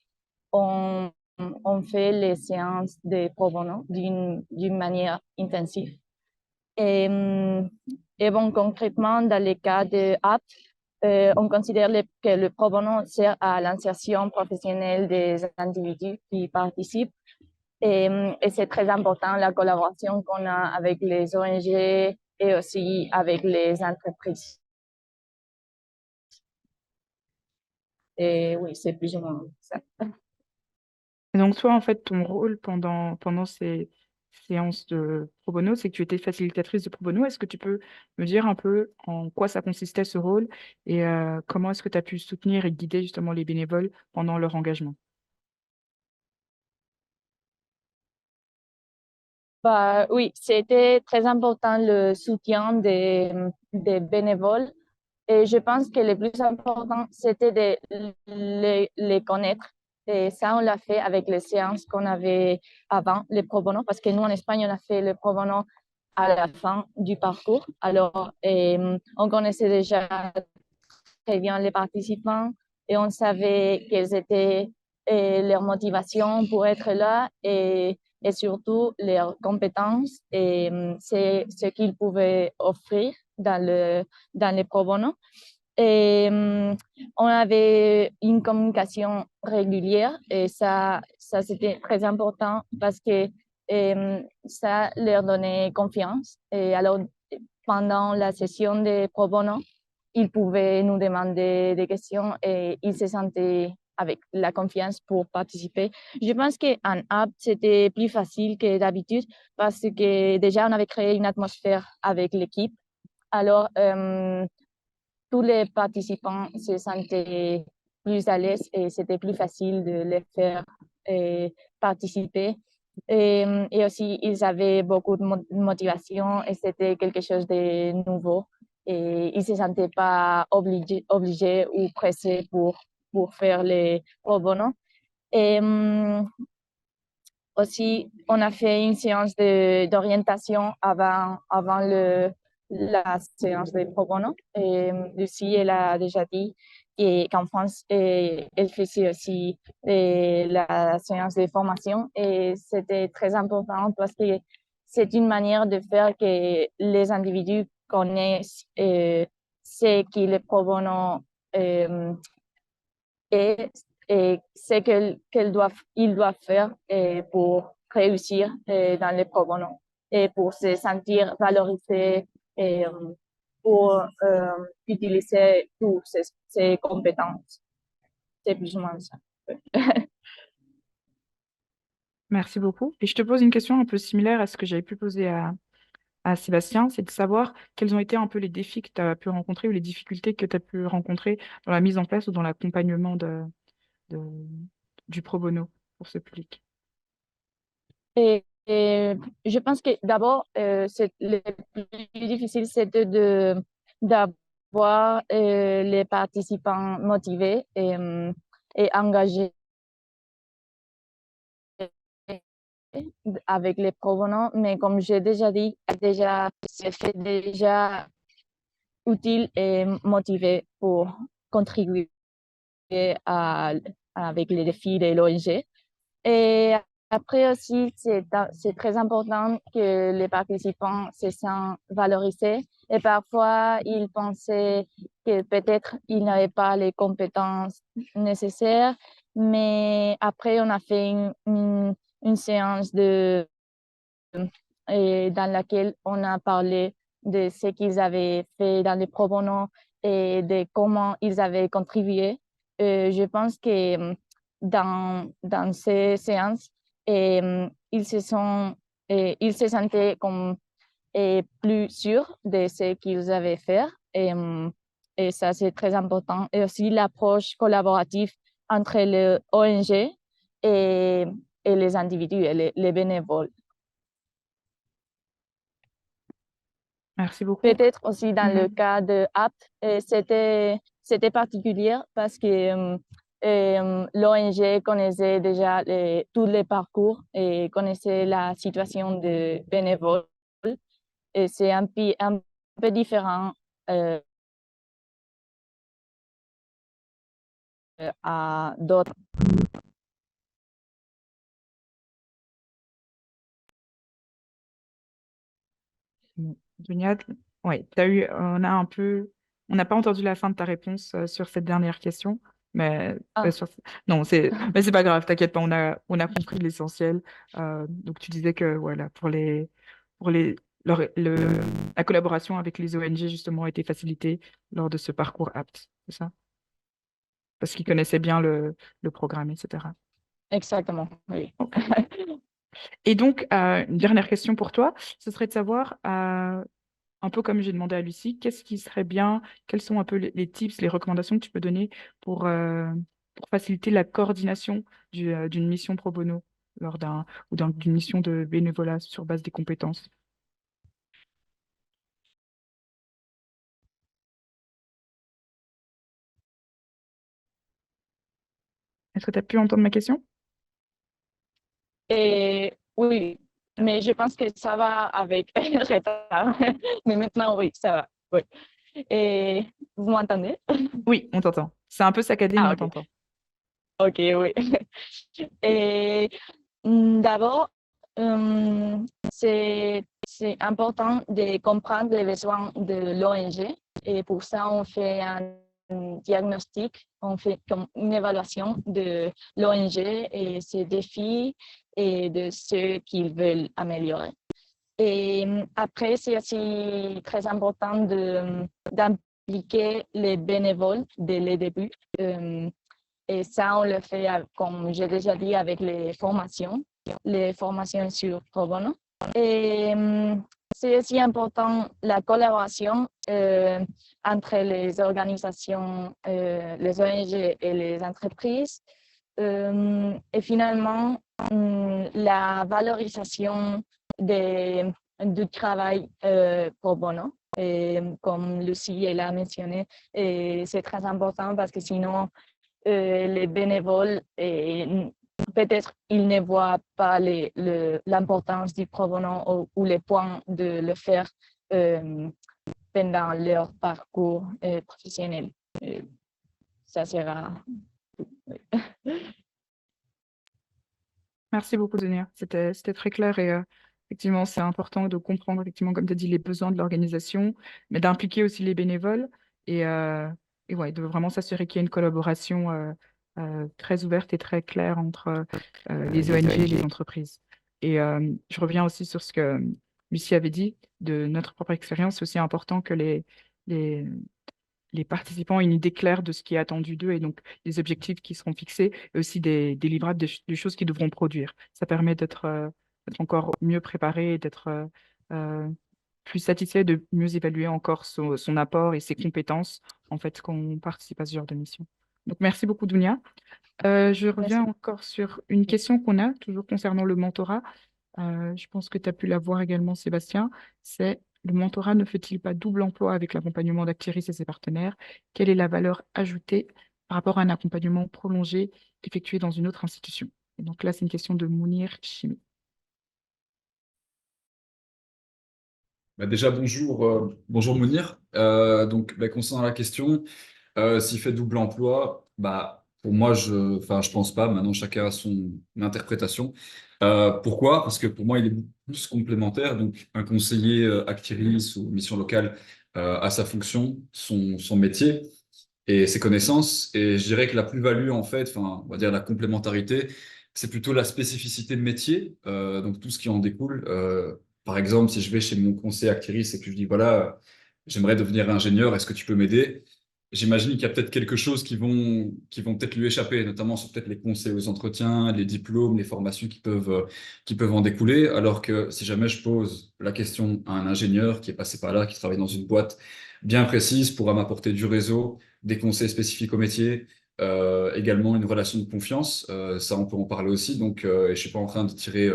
on, on fait les séances de pro bono d'une manière intensive. Et, et bon, concrètement, dans les cas de app, on considère que le pro bono sert à l'insertion professionnelle des individus qui participent. Et c'est très important la collaboration qu'on a avec les ONG et aussi avec les entreprises. Et oui, c'est plus ou moins ça. Et donc, toi, en fait, ton rôle pendant ces séances de pro bono, c'est que tu étais facilitatrice de pro bono. Est-ce que tu peux me dire un peu en quoi ça consistait ce rôle et comment est-ce que tu as pu soutenir et guider justement les bénévoles pendant leur engagement? Bah, oui, c'était très important le soutien des bénévoles. Et je pense que le plus important, c'était de les connaître. Et ça, on l'a fait avec les séances qu'on avait avant, le pro bono, parce que nous, en Espagne, on a fait le pro bono à la fin du parcours. Alors, on connaissait déjà très bien les participants et on savait quelles étaient leurs motivations pour être là et surtout leurs compétences et c'est ce qu'ils pouvaient offrir dans le pro bono. Et on avait une communication régulière et ça c'était très important parce que ça leur donnait confiance. Et alors, pendant la session de pro bono, ils pouvaient nous demander des questions et ils se sentaient avec la confiance pour participer. Je pense qu'en app, c'était plus facile que d'habitude parce que déjà, on avait créé une atmosphère avec l'équipe. Alors, tous les participants se sentaient plus à l'aise et c'était plus facile de les faire participer. Et aussi, ils avaient beaucoup de motivation et c'était quelque chose de nouveau. Et ils ne se sentaient pas obligés ou pressés pour faire les pro bono. Et aussi, on a fait une séance d'orientation avant la séance de pro bono. Et Lucie, elle a déjà dit qu'en France, elle faisait aussi la séance de formation. Et c'était très important parce que c'est une manière de faire que les individus connaissent ce qui le pro bono euh, et, et ce qu'ils doivent faire pour réussir dans les pro bono et pour se sentir valorisés et pour utiliser toutes ces compétences. C'est plus ou moins ça. Merci beaucoup. Et je te pose une question un peu similaire à ce que j'avais pu poser à Sébastien, c'est de savoir quels ont été un peu les défis que tu as pu rencontrer ou les difficultés que tu as pu rencontrer dans la mise en place ou dans l'accompagnement de- du pro bono pour ce public. Et je pense que d'abord, le plus difficile, c'était d'avoir les participants motivés et engagés avec les provenants, mais comme j'ai déjà dit, c'est fait déjà utile et motivé pour contribuer à, avec les défis de l'ONG. Et après aussi, c'est très important que les participants se sentent valorisés. Et parfois, ils pensaient que peut-être ils n'avaient pas les compétences nécessaires. Mais après, on a fait une séance dans laquelle on a parlé de ce qu'ils avaient fait dans les pro bono et de comment ils avaient contribué. Je pense que dans ces séances, ils ils se sentaient comme plus sûrs de ce qu'ils avaient fait. Et ça, c'est très important. Et aussi l'approche collaborative entre les ONG et, et les individus et les bénévoles. Merci beaucoup. Peut-être aussi dans le Mhm. cas de Apt, c'était particulier parce que l'ONG connaissait déjà tous les parcours et connaissait la situation de bénévoles. Et c'est un peu différent euh, à d'autres. Bon, Dunia, ouais, on n'a pas entendu la fin de ta réponse sur cette dernière question, mais Ah, non, mais c'est pas grave, t'inquiète pas, on a compris l'essentiel. Donc tu disais que voilà, pour les, la collaboration avec les ONG justement a été facilitée lors de ce parcours APT, c'est ça? Parce qu'ils connaissaient bien le programme, etc. exactement, oui. Ok. Et donc, une dernière question pour toi, ce serait de savoir, un peu comme j'ai demandé à Lucie, qu'est-ce qui serait bien, quels sont un peu les tips, les recommandations que tu peux donner pour faciliter la coordination d'une mission pro bono d'une mission de bénévolat sur base des compétences. Est-ce que tu as pu entendre ma question? Et oui, mais je pense que ça va avec retard. Mais maintenant, oui, ça va. Oui. Et vous m'entendez? Oui, on t'entend. C'est un peu saccadé, mais Ah, on ok. t'entend. Ok, oui. Et d'abord, c'est important de comprendre les besoins de l'ONG et pour ça, on fait un diagnostic, on fait comme une évaluation de l'ONG et ses défis et de ce qu'ils veulent améliorer. Et après, c'est aussi très important d'impliquer les bénévoles dès le début. Et ça, on le fait, comme j'ai déjà dit, avec les formations sur Pro Bono. Et c'est aussi important la collaboration entre les organisations, les ONG et les entreprises. Et finalement, la valorisation du travail pro bono. Et comme Lucie elle a mentionné, c'est très important parce que sinon, les bénévoles, peut-être ils ne voient pas l'importance du pro bono ou les points de le faire pendant leur parcours professionnel. Ça sera... Merci beaucoup, Dunia. C'était très clair et effectivement, c'est important de comprendre, effectivement, comme tu as dit, les besoins de l'organisation, mais d'impliquer aussi les bénévoles et, euh, et ouais, de vraiment s'assurer qu'il y a une collaboration très ouverte et très claire entre les ONG et les entreprises. Et je reviens aussi sur ce que Lucie avait dit de notre propre expérience. C'est aussi important que les, les participants aient une idée claire de ce qui est attendu d'eux et donc des objectifs qui seront fixés et aussi des livrables des choses qu'ils devront produire. Ça permet d'être encore mieux préparé, d'être euh, plus satisfait, de mieux évaluer encore son apport et ses compétences en fait quand on participe à ce genre de mission. Donc merci beaucoup Dounia. Je reviens Merci. encore sur une question qu'on a toujours concernant le mentorat. Je pense que tu as pu la voir également, Sébastien. C'est le mentorat ne fait-il pas double emploi avec l'accompagnement d'Actiris et ses partenaires? Quelle est la valeur ajoutée par rapport à un accompagnement prolongé effectué dans une autre institution? Et donc là, c'est une question de Mounir Chimi. Bah déjà, bonjour, bonjour Mounir. Donc, bah, concernant la question, s'il fait double emploi, bah, pour moi, je pense pas. Maintenant, chacun a son interprétation. Pourquoi? Parce que pour moi, il est beaucoup plus complémentaire. Donc, un conseiller Actiris ou mission locale a sa fonction, son métier et ses connaissances. Et je dirais que la plus-value, en fait, enfin, on va dire la complémentarité, c'est plutôt la spécificité de métier, donc tout ce qui en découle. Par exemple, si je vais chez mon conseiller Actiris et que je dis, voilà, j'aimerais devenir ingénieur, est-ce que tu peux m'aider? J'imagine qu'il y a peut-être quelque chose qui vont peut-être lui échapper, notamment sur peut-être les conseils aux entretiens, les diplômes, les formations qui peuvent en découler. Alors que si jamais je pose la question à un ingénieur qui est passé par là, qui travaille dans une boîte bien précise, pourra m'apporter du réseau, des conseils spécifiques au métier, également une relation de confiance. Ça, on peut en parler aussi. Donc, et je suis pas en train de tirer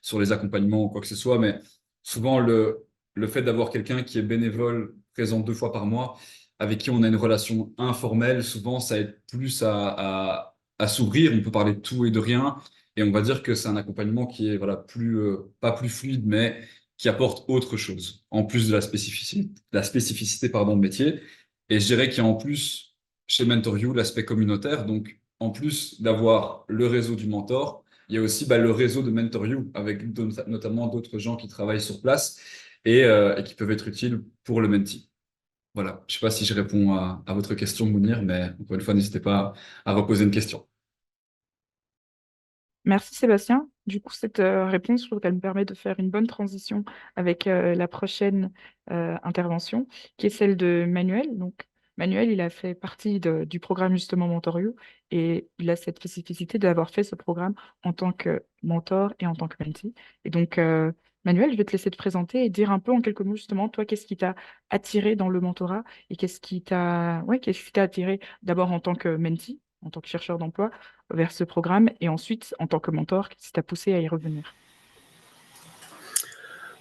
sur les accompagnements ou quoi que ce soit, mais souvent le fait d'avoir quelqu'un qui est bénévole, présent 2 fois par mois, avec qui on a une relation informelle, souvent ça aide plus à s'ouvrir. On peut parler de tout et de rien, et on va dire que c'est un accompagnement qui est voilà pas plus fluide, mais qui apporte autre chose en plus de la spécificité pardon de métier. Et je dirais qu'il y a en plus chez MentorYou l'aspect communautaire. Donc en plus d'avoir le réseau du mentor, il y a aussi bah, le réseau de MentorYou avec notamment d'autres gens qui travaillent sur place et qui peuvent être utiles pour le mentee. Voilà, je ne sais pas si je réponds à votre question, Mounir, mais encore une fois, n'hésitez pas à reposer une question. Merci Sébastien. Du coup, cette réponse, je trouve qu'elle me permet de faire une bonne transition avec la prochaine intervention, qui est celle de Manuel. Donc, Manuel, il a fait partie du programme justement Mentorio et il a cette spécificité d'avoir fait ce programme en tant que mentor et en tant que mentee. Et donc, Manuel, je vais te laisser te présenter et dire un peu en quelques mots justement, toi, qu'est-ce qui t'a attiré dans le mentorat et qu'est-ce qui t'a attiré d'abord en tant que mentee, en tant que chercheur d'emploi vers ce programme et ensuite, en tant que mentor, qu'est-ce qui t'a poussé à y revenir?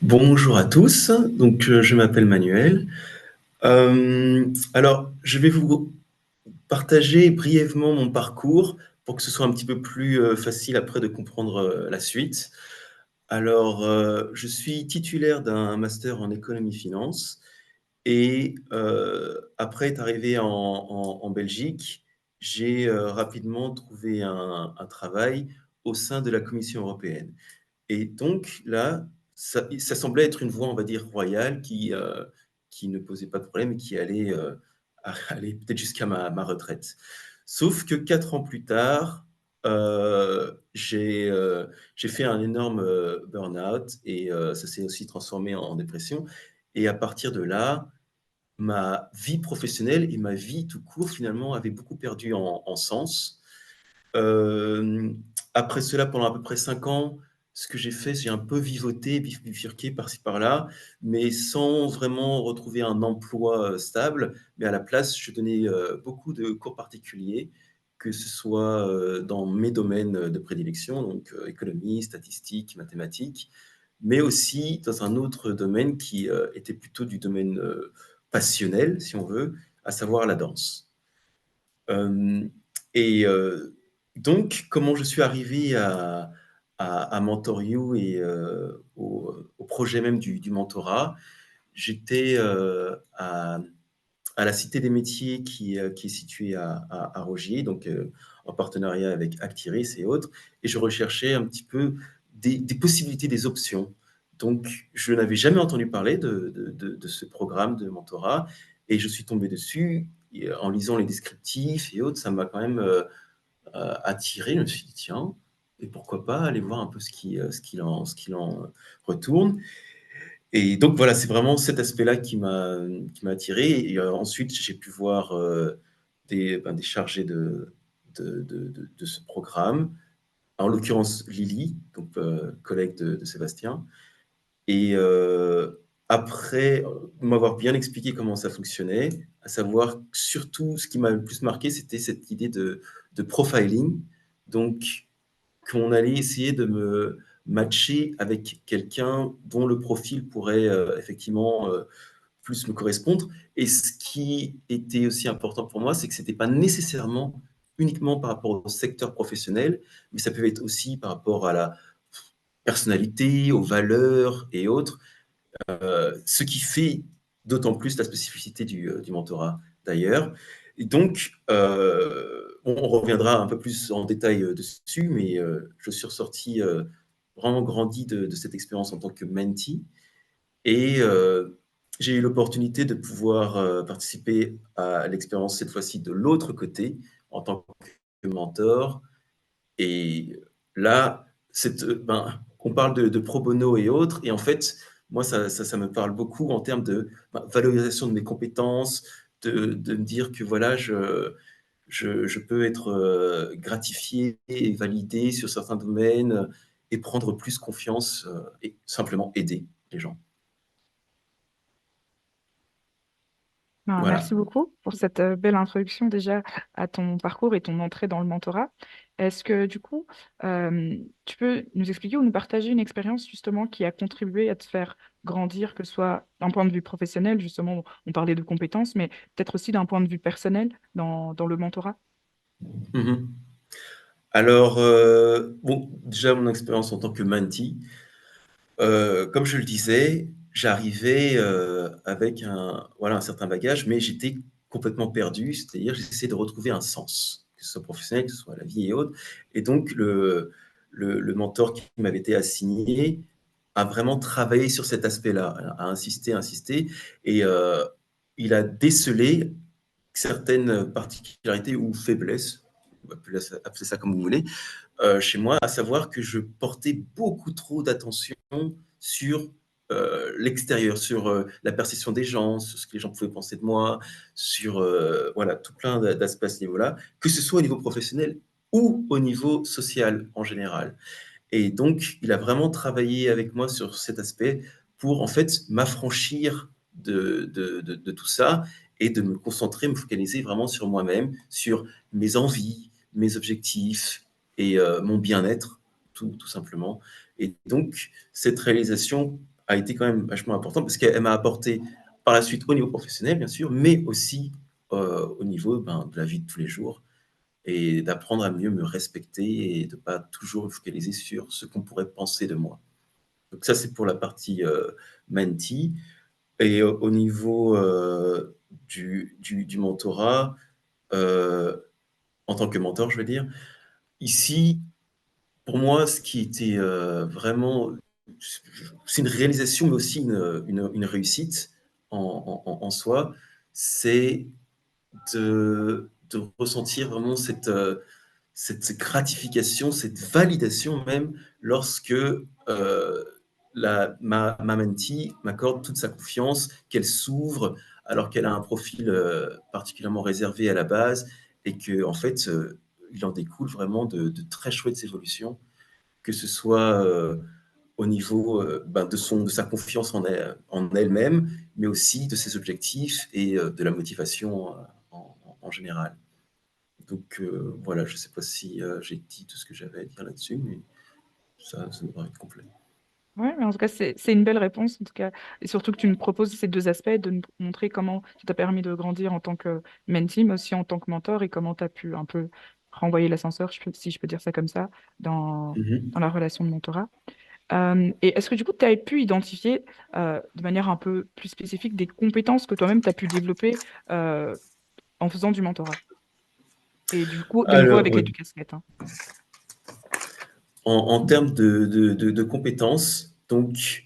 Bonjour à tous, donc je m'appelle Manuel. Alors, je vais vous partager brièvement mon parcours pour que ce soit un petit peu plus facile après de comprendre la suite. Alors, je suis titulaire d'un master en économie-finance et après être arrivé en Belgique, j'ai rapidement trouvé un travail au sein de la Commission européenne. Et donc là, ça semblait être une voie, on va dire, royale qui ne posait pas de problème et qui allait aller peut-être jusqu'à ma retraite. Sauf que 4 ans plus tard, j'ai fait un énorme burn-out et ça s'est aussi transformé en dépression. Et à partir de là, ma vie professionnelle et ma vie tout court, finalement, avaient beaucoup perdu en sens. Euh, Après cela, pendant à peu près 5 ans, ce que j'ai fait, j'ai un peu vivoté, bifurqué par-ci par-là, mais sans vraiment retrouver un emploi stable. Mais à la place, je donnais beaucoup de cours particuliers, que ce soit dans mes domaines de prédilection, donc économie, statistique, mathématiques, mais aussi dans un autre domaine qui était plutôt du domaine passionnel, si on veut, à savoir la danse. Euh, et donc, comment je suis arrivé à Mentor.you et au projet même du mentorat, j'étais à la Cité des métiers qui est située à Rogier, donc en partenariat avec Actiris et autres, et je recherchais un petit peu des possibilités, des options. Donc, je n'avais jamais entendu parler de ce programme de mentorat, et je suis tombé dessus et, en lisant les descriptifs et autres, ça m'a quand même attiré. Je me suis dit, tiens, et pourquoi pas aller voir un peu ce qu'il en retourne. Et donc voilà, c'est vraiment cet aspect-là qui m'a attiré. Et ensuite, j'ai pu voir des chargés de ce programme, en l'occurrence Lily, donc collègue de Sébastien. Et après m'avoir bien expliqué comment ça fonctionnait, à savoir surtout ce qui m'a le plus marqué, c'était cette idée de profiling. Donc, qu'on allait essayer de me matcher avec quelqu'un dont le profil pourrait effectivement plus me correspondre. Et ce qui était aussi important pour moi, c'est que ce n'était pas nécessairement uniquement par rapport au secteur professionnel, mais ça peut être aussi par rapport à la personnalité, aux valeurs et autres, ce qui fait d'autant plus la spécificité du mentorat d'ailleurs. Et donc, on reviendra un peu plus en détail dessus, mais je suis ressorti vraiment grandi de cette expérience en tant que mentee. Et j'ai eu l'opportunité de pouvoir participer à l'expérience cette fois-ci de l'autre côté, en tant que mentor. Et là, on parle de pro bono et autres, et en fait, moi, ça me parle beaucoup en termes de valorisation de mes compétences, de me dire que voilà, je peux être gratifié et validé sur certains domaines et prendre plus confiance et simplement aider les gens. Merci Voilà. beaucoup pour cette belle introduction déjà à ton parcours et ton entrée dans le mentorat. Est-ce que du coup, tu peux nous expliquer ou nous partager une expérience justement qui a contribué à te faire grandir, que ce soit d'un point de vue professionnel, justement, on parlait de compétences, mais peut-être aussi d'un point de vue personnel dans le mentorat? Mhm. Alors, bon, déjà mon expérience en tant que mentee, comme je le disais, j'arrivais avec voilà, un certain bagage, mais j'étais complètement perdu, c'est-à-dire j'essayais de retrouver un sens, que ce soit professionnel, que ce soit à la vie et autres. Et donc, le mentor qui m'avait été assigné a vraiment travaillé sur cet aspect-là, a insisté, insisté, et il a décelé certaines particularités ou faiblesses, on va appeler ça comme vous voulez, chez moi, à savoir que je portais beaucoup trop d'attention sur l'extérieur, sur la perception des gens, sur ce que les gens pouvaient penser de moi, sur voilà, tout plein d'aspects à ce niveau-là, que ce soit au niveau professionnel ou au niveau social en général. Et donc, il a vraiment travaillé avec moi sur cet aspect pour, en fait, m'affranchir de tout ça et de me concentrer, me focaliser vraiment sur moi-même, sur mes envies, mes objectifs et mon bien-être, tout simplement. Et donc, cette réalisation a été quand même vachement importante parce qu'elle m'a apporté par la suite au niveau professionnel, bien sûr, mais aussi au niveau de la vie de tous les jours et d'apprendre à mieux me respecter et de ne pas toujours me focaliser sur ce qu'on pourrait penser de moi. Donc ça, c'est pour la partie mentee. Et au niveau du mentorat, en tant que mentor, je veux dire, ici, pour moi, ce qui était vraiment, c'est une réalisation, mais aussi une réussite en soi, c'est de ressentir vraiment cette gratification, cette validation même, lorsque ma mentee m'accorde toute sa confiance, qu'elle s'ouvre alors qu'elle a un profil particulièrement réservé à la base et que en fait, il en découle vraiment de très chouettes évolutions, que ce soit au niveau de sa confiance en elle-même, mais aussi de ses objectifs et de la motivation en général. Donc voilà, je ne sais pas si j'ai dit tout ce que j'avais à dire là-dessus, mais ça devrait être complet. Ouais, mais en tout cas, c'est une belle réponse, en tout cas. Et surtout que tu nous proposes ces deux aspects, de nous montrer comment ça t'a permis de grandir en tant que mentee, mais aussi en tant que mentor, et comment tu as pu un peu renvoyer l'ascenseur, si je peux dire ça comme ça, dans la relation de mentorat. Et est-ce que du coup, tu as pu identifier de manière un peu plus spécifique des compétences que toi-même tu as pu développer en faisant du mentorat? Et du coup, de nouveau Alors, avec les deux casquettes, hein. en termes de compétences, donc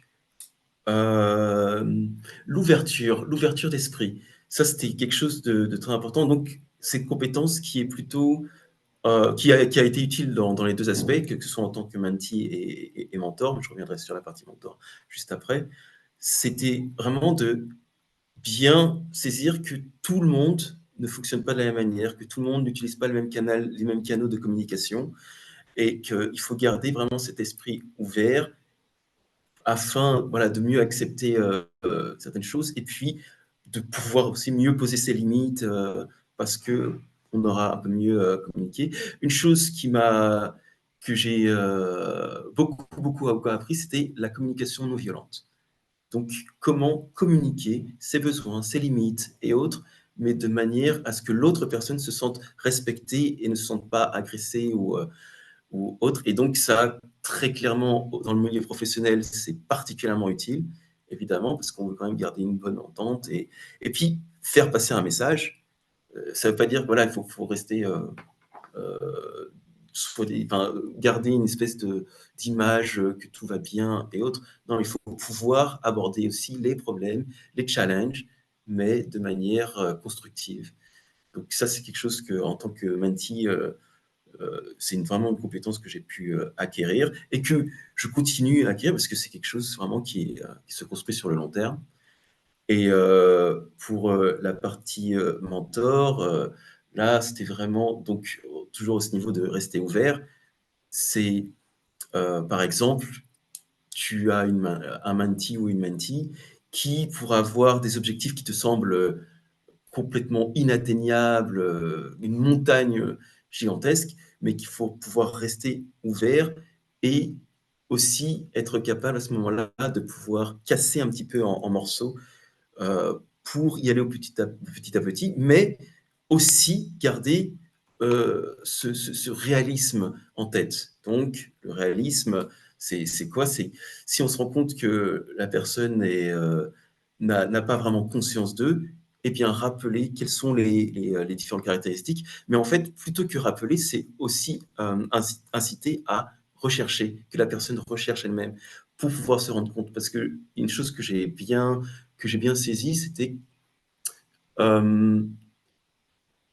l'ouverture d'esprit, ça c'était quelque chose de très important. Donc, ces compétences qui est plutôt qui a été utile dans les deux aspects, que ce soit en tant que mentee et mentor, mais je reviendrai sur la partie mentor juste après, c'était vraiment de bien saisir que tout le monde ne fonctionne pas de la même manière, que tout le monde n'utilise pas le même canal, les mêmes canaux de communication, et qu'il faut garder vraiment cet esprit ouvert afin voilà, de mieux accepter certaines choses, et puis de pouvoir aussi mieux poser ses limites, parce que on aura un peu mieux communiqué. Une chose que j'ai beaucoup appris, c'était la communication non violente. Donc, comment communiquer ses besoins, ses limites et autres, mais de manière à ce que l'autre personne se sente respectée et ne se sente pas agressée ou autre. Et donc, ça, très clairement, dans le milieu professionnel, c'est particulièrement utile, évidemment, parce qu'on veut quand même garder une bonne entente et puis faire passer un message. Ça ne veut pas dire, voilà, il faut rester garder une espèce d'image que tout va bien et autres. Non, il faut pouvoir aborder aussi les problèmes, les challenges, mais de manière constructive. Donc ça, c'est quelque chose que, en tant que mentee, c'est vraiment une compétence que j'ai pu acquérir et que je continue à acquérir parce que c'est quelque chose vraiment qui se construit sur le long terme. Et pour la partie mentor, là, c'était vraiment, donc, toujours à ce niveau de rester ouvert. C'est, par exemple, tu as un mentee ou une mentee qui pourra avoir des objectifs qui te semblent complètement inatteignables, une montagne gigantesque, mais qu'il faut pouvoir rester ouvert et aussi être capable à ce moment-là de pouvoir casser un petit peu en morceaux pour y aller petit à petit, mais aussi garder ce réalisme en tête. Donc, le réalisme, c'est quoi? C'est si on se rend compte que la personne n'a pas vraiment conscience d'eux, eh bien, rappeler quelles sont les différentes caractéristiques. Mais en fait, plutôt que rappeler, c'est aussi inciter à rechercher, que la personne recherche elle-même pour pouvoir se rendre compte. Parce que une chose que j'ai bien saisie, c'était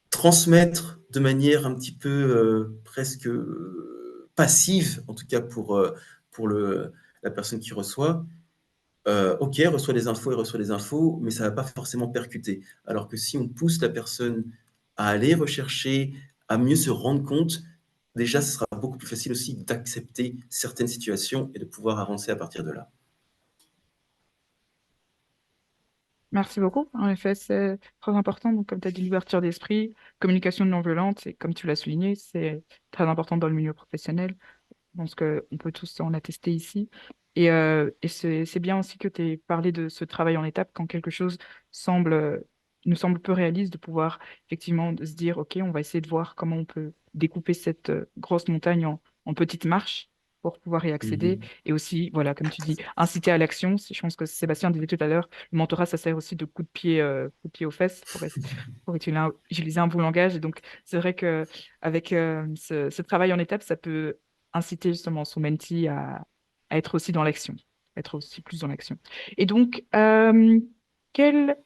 transmettre de manière un petit peu presque passive, en tout cas pour la personne qui reçoit. Ok, elle reçoit des infos, mais ça ne va pas forcément percuter. Alors que si on pousse la personne à aller rechercher, à mieux se rendre compte, déjà, ce sera beaucoup plus facile aussi d'accepter certaines situations et de pouvoir avancer à partir de là. Merci beaucoup. En effet, c'est très important. Donc, comme tu as dit, l'ouverture d'esprit, communication non violente, et comme tu l'as souligné, c'est très important dans le milieu professionnel. Je pense qu'on peut tous en attester ici. Et c'est bien aussi que tu aies parlé de ce travail en étape quand quelque chose semble, nous semble peu réaliste, de pouvoir effectivement de se dire, OK, on va essayer de voir comment on peut découper cette grosse montagne en petites marches pour pouvoir y accéder. Mhm. Et aussi, voilà, comme tu dis, inciter à l'action. Je pense que Sébastien disait tout à l'heure, le mentorat, ça sert aussi de coup de pied aux fesses pour utiliser un bon langage. Et donc, c'est vrai que avec ce travail en étape, ça peut inciter justement son mentee à être aussi dans l'action, être aussi plus dans l'action. Et donc, quel,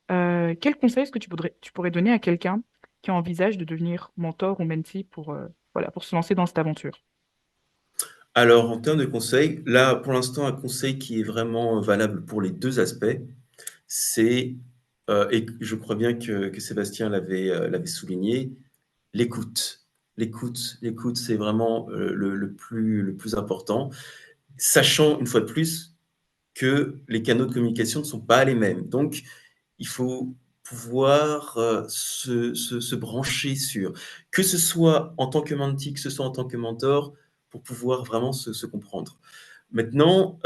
quel conseil est-ce que tu pourrais donner à quelqu'un qui envisage de devenir mentor ou mentee pour, voilà, pour se lancer dans cette aventure? Alors, en termes de conseils, là, pour l'instant, un conseil qui est vraiment valable pour les deux aspects, c'est, et je crois bien que Sébastien l'avait souligné, l'écoute. L'écoute, c'est vraiment le plus important, sachant une fois de plus que les canaux de communication ne sont pas les mêmes. Donc, il faut pouvoir se brancher sur, que ce soit en tant que mentee, que ce soit en tant que mentor, pour pouvoir vraiment se comprendre. Maintenant,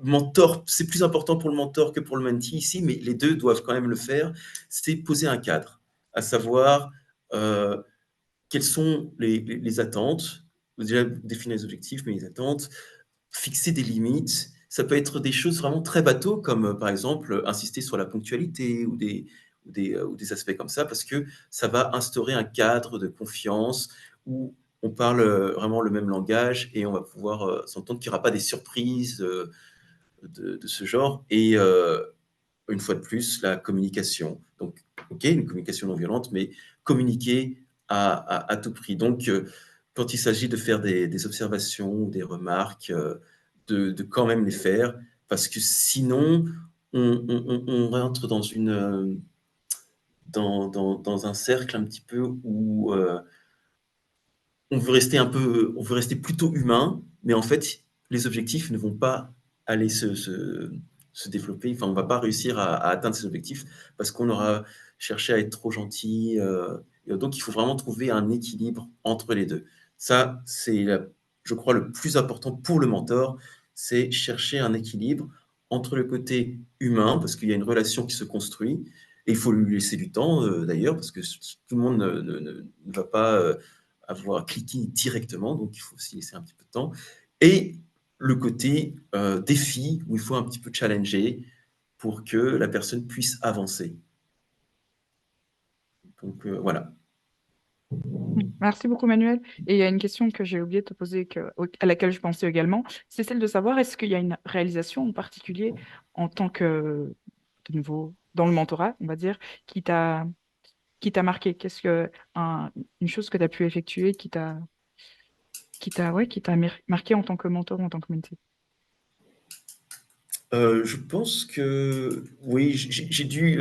mentor, c'est plus important pour le mentor que pour le mentee ici, mais les deux doivent quand même le faire, c'est poser un cadre, à savoir euh, quelles sont les attentes, déjà définir les objectifs, mais les attentes, fixer des limites. Ça peut être des choses vraiment très bateaux, comme par exemple insister sur la ponctualité ou des aspects comme ça, parce que ça va instaurer un cadre de confiance où on parle vraiment le même langage et on va pouvoir s'entendre qu'il n'y aura pas des surprises de ce genre. Et une fois de plus, la communication. Donc, ok, une communication non violente, mais communiquer à tout prix. Donc, quand il s'agit de faire des observations ou des remarques, de quand même les faire, parce que sinon, on rentre dans dans un cercle un petit peu où on veut rester plutôt humain, mais en fait, les objectifs ne vont pas aller se développer. Enfin, on va pas réussir à atteindre ces objectifs parce qu'on aura cherché à être trop gentil. Et donc, il faut vraiment trouver un équilibre entre les deux. Ça, je crois, le plus important pour le mentor, c'est chercher un équilibre entre le côté humain, parce qu'il y a une relation qui se construit, et il faut lui laisser du temps, d'ailleurs, parce que tout le monde ne va pas avoir cliqué directement, donc il faut aussi laisser un petit peu de temps. Et le côté défi, où il faut un petit peu challenger pour que la personne puisse avancer. Donc voilà. Merci beaucoup, Manuel. Et il y a une question que j'ai oublié de te poser, à laquelle je pensais également, c'est celle de savoir est-ce qu'il y a une réalisation en particulier en tant que, de nouveau, dans le mentorat, on va dire, qui t'a qui t'a marqué? Qu'est-ce que une chose que tu as pu effectuer qui t'a marqué en tant que mentor ou en tant que mentee? Je pense que oui, j'ai dû,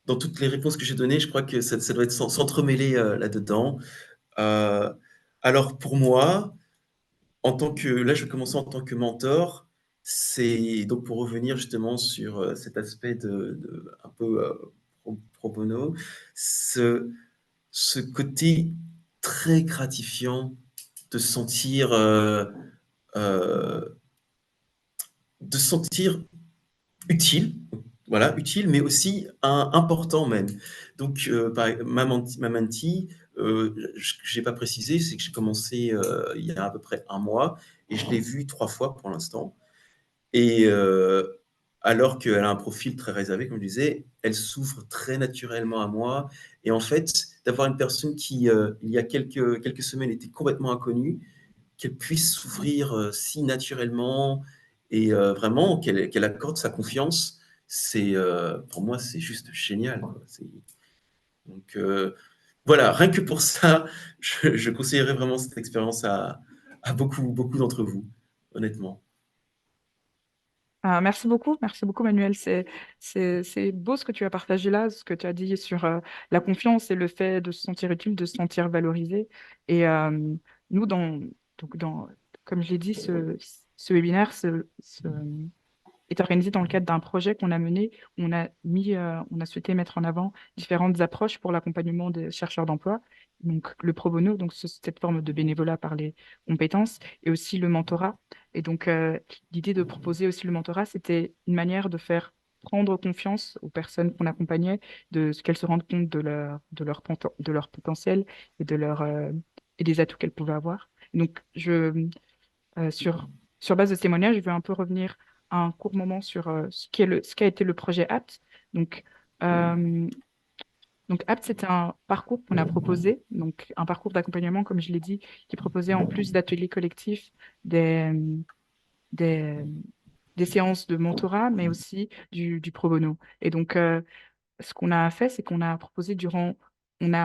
dans toutes les réponses que j'ai données, je crois que ça doit être s'entremêler là-dedans. Euh, alors pour moi, là, je vais commencer en tant que mentor. C'est donc pour revenir justement sur cet aspect un peu pro bono, ce, ce côté très gratifiant de sentir, euh, de sentir utile, voilà, utile, mais aussi important même. Donc, ma mentee, j'ai pas précisé, c'est que j'ai commencé il y a à peu près un mois et je l'ai vue 3 fois pour l'instant. Et alors qu'elle a un profil très réservé, comme je disais, elle s'ouvre très naturellement à moi. Et en fait, d'avoir une personne qui, il y a quelques semaines, était complètement inconnue, qu'elle puisse s'ouvrir si naturellement et vraiment qu'elle accorde sa confiance, pour moi, c'est juste génial, quoi. Donc, voilà, rien que pour ça, je conseillerais vraiment cette expérience à beaucoup, beaucoup d'entre vous, honnêtement. Merci beaucoup Manuel. C'est beau ce que tu as partagé là, ce que tu as dit sur la confiance et le fait de se sentir utile, de se sentir valorisé. Et nous, donc comme je l'ai dit, ce webinaire est organisé dans le cadre d'un projet qu'on a mené. On a souhaité mettre en avant différentes approches pour l'accompagnement des chercheurs d'emploi. Donc, le pro bono, donc cette forme de bénévolat par les compétences, et aussi le mentorat. Et donc, l'idée de proposer aussi le mentorat, c'était une manière de faire prendre confiance aux personnes qu'on accompagnait, de ce qu'elles se rendent compte de leur potentiel et et des atouts qu'elles pouvaient avoir. Donc, euh, sur, sur base de ce témoignage, je vais un peu revenir un court moment sur ce qu'a été le projet APT. Donc, euh, donc APT, c'était un parcours qu'on a proposé, donc un parcours d'accompagnement, comme je l'ai dit, qui proposait en plus d'ateliers collectifs des, des séances de mentorat, mais aussi du pro bono. Et donc, ce qu'on a fait, c'est on a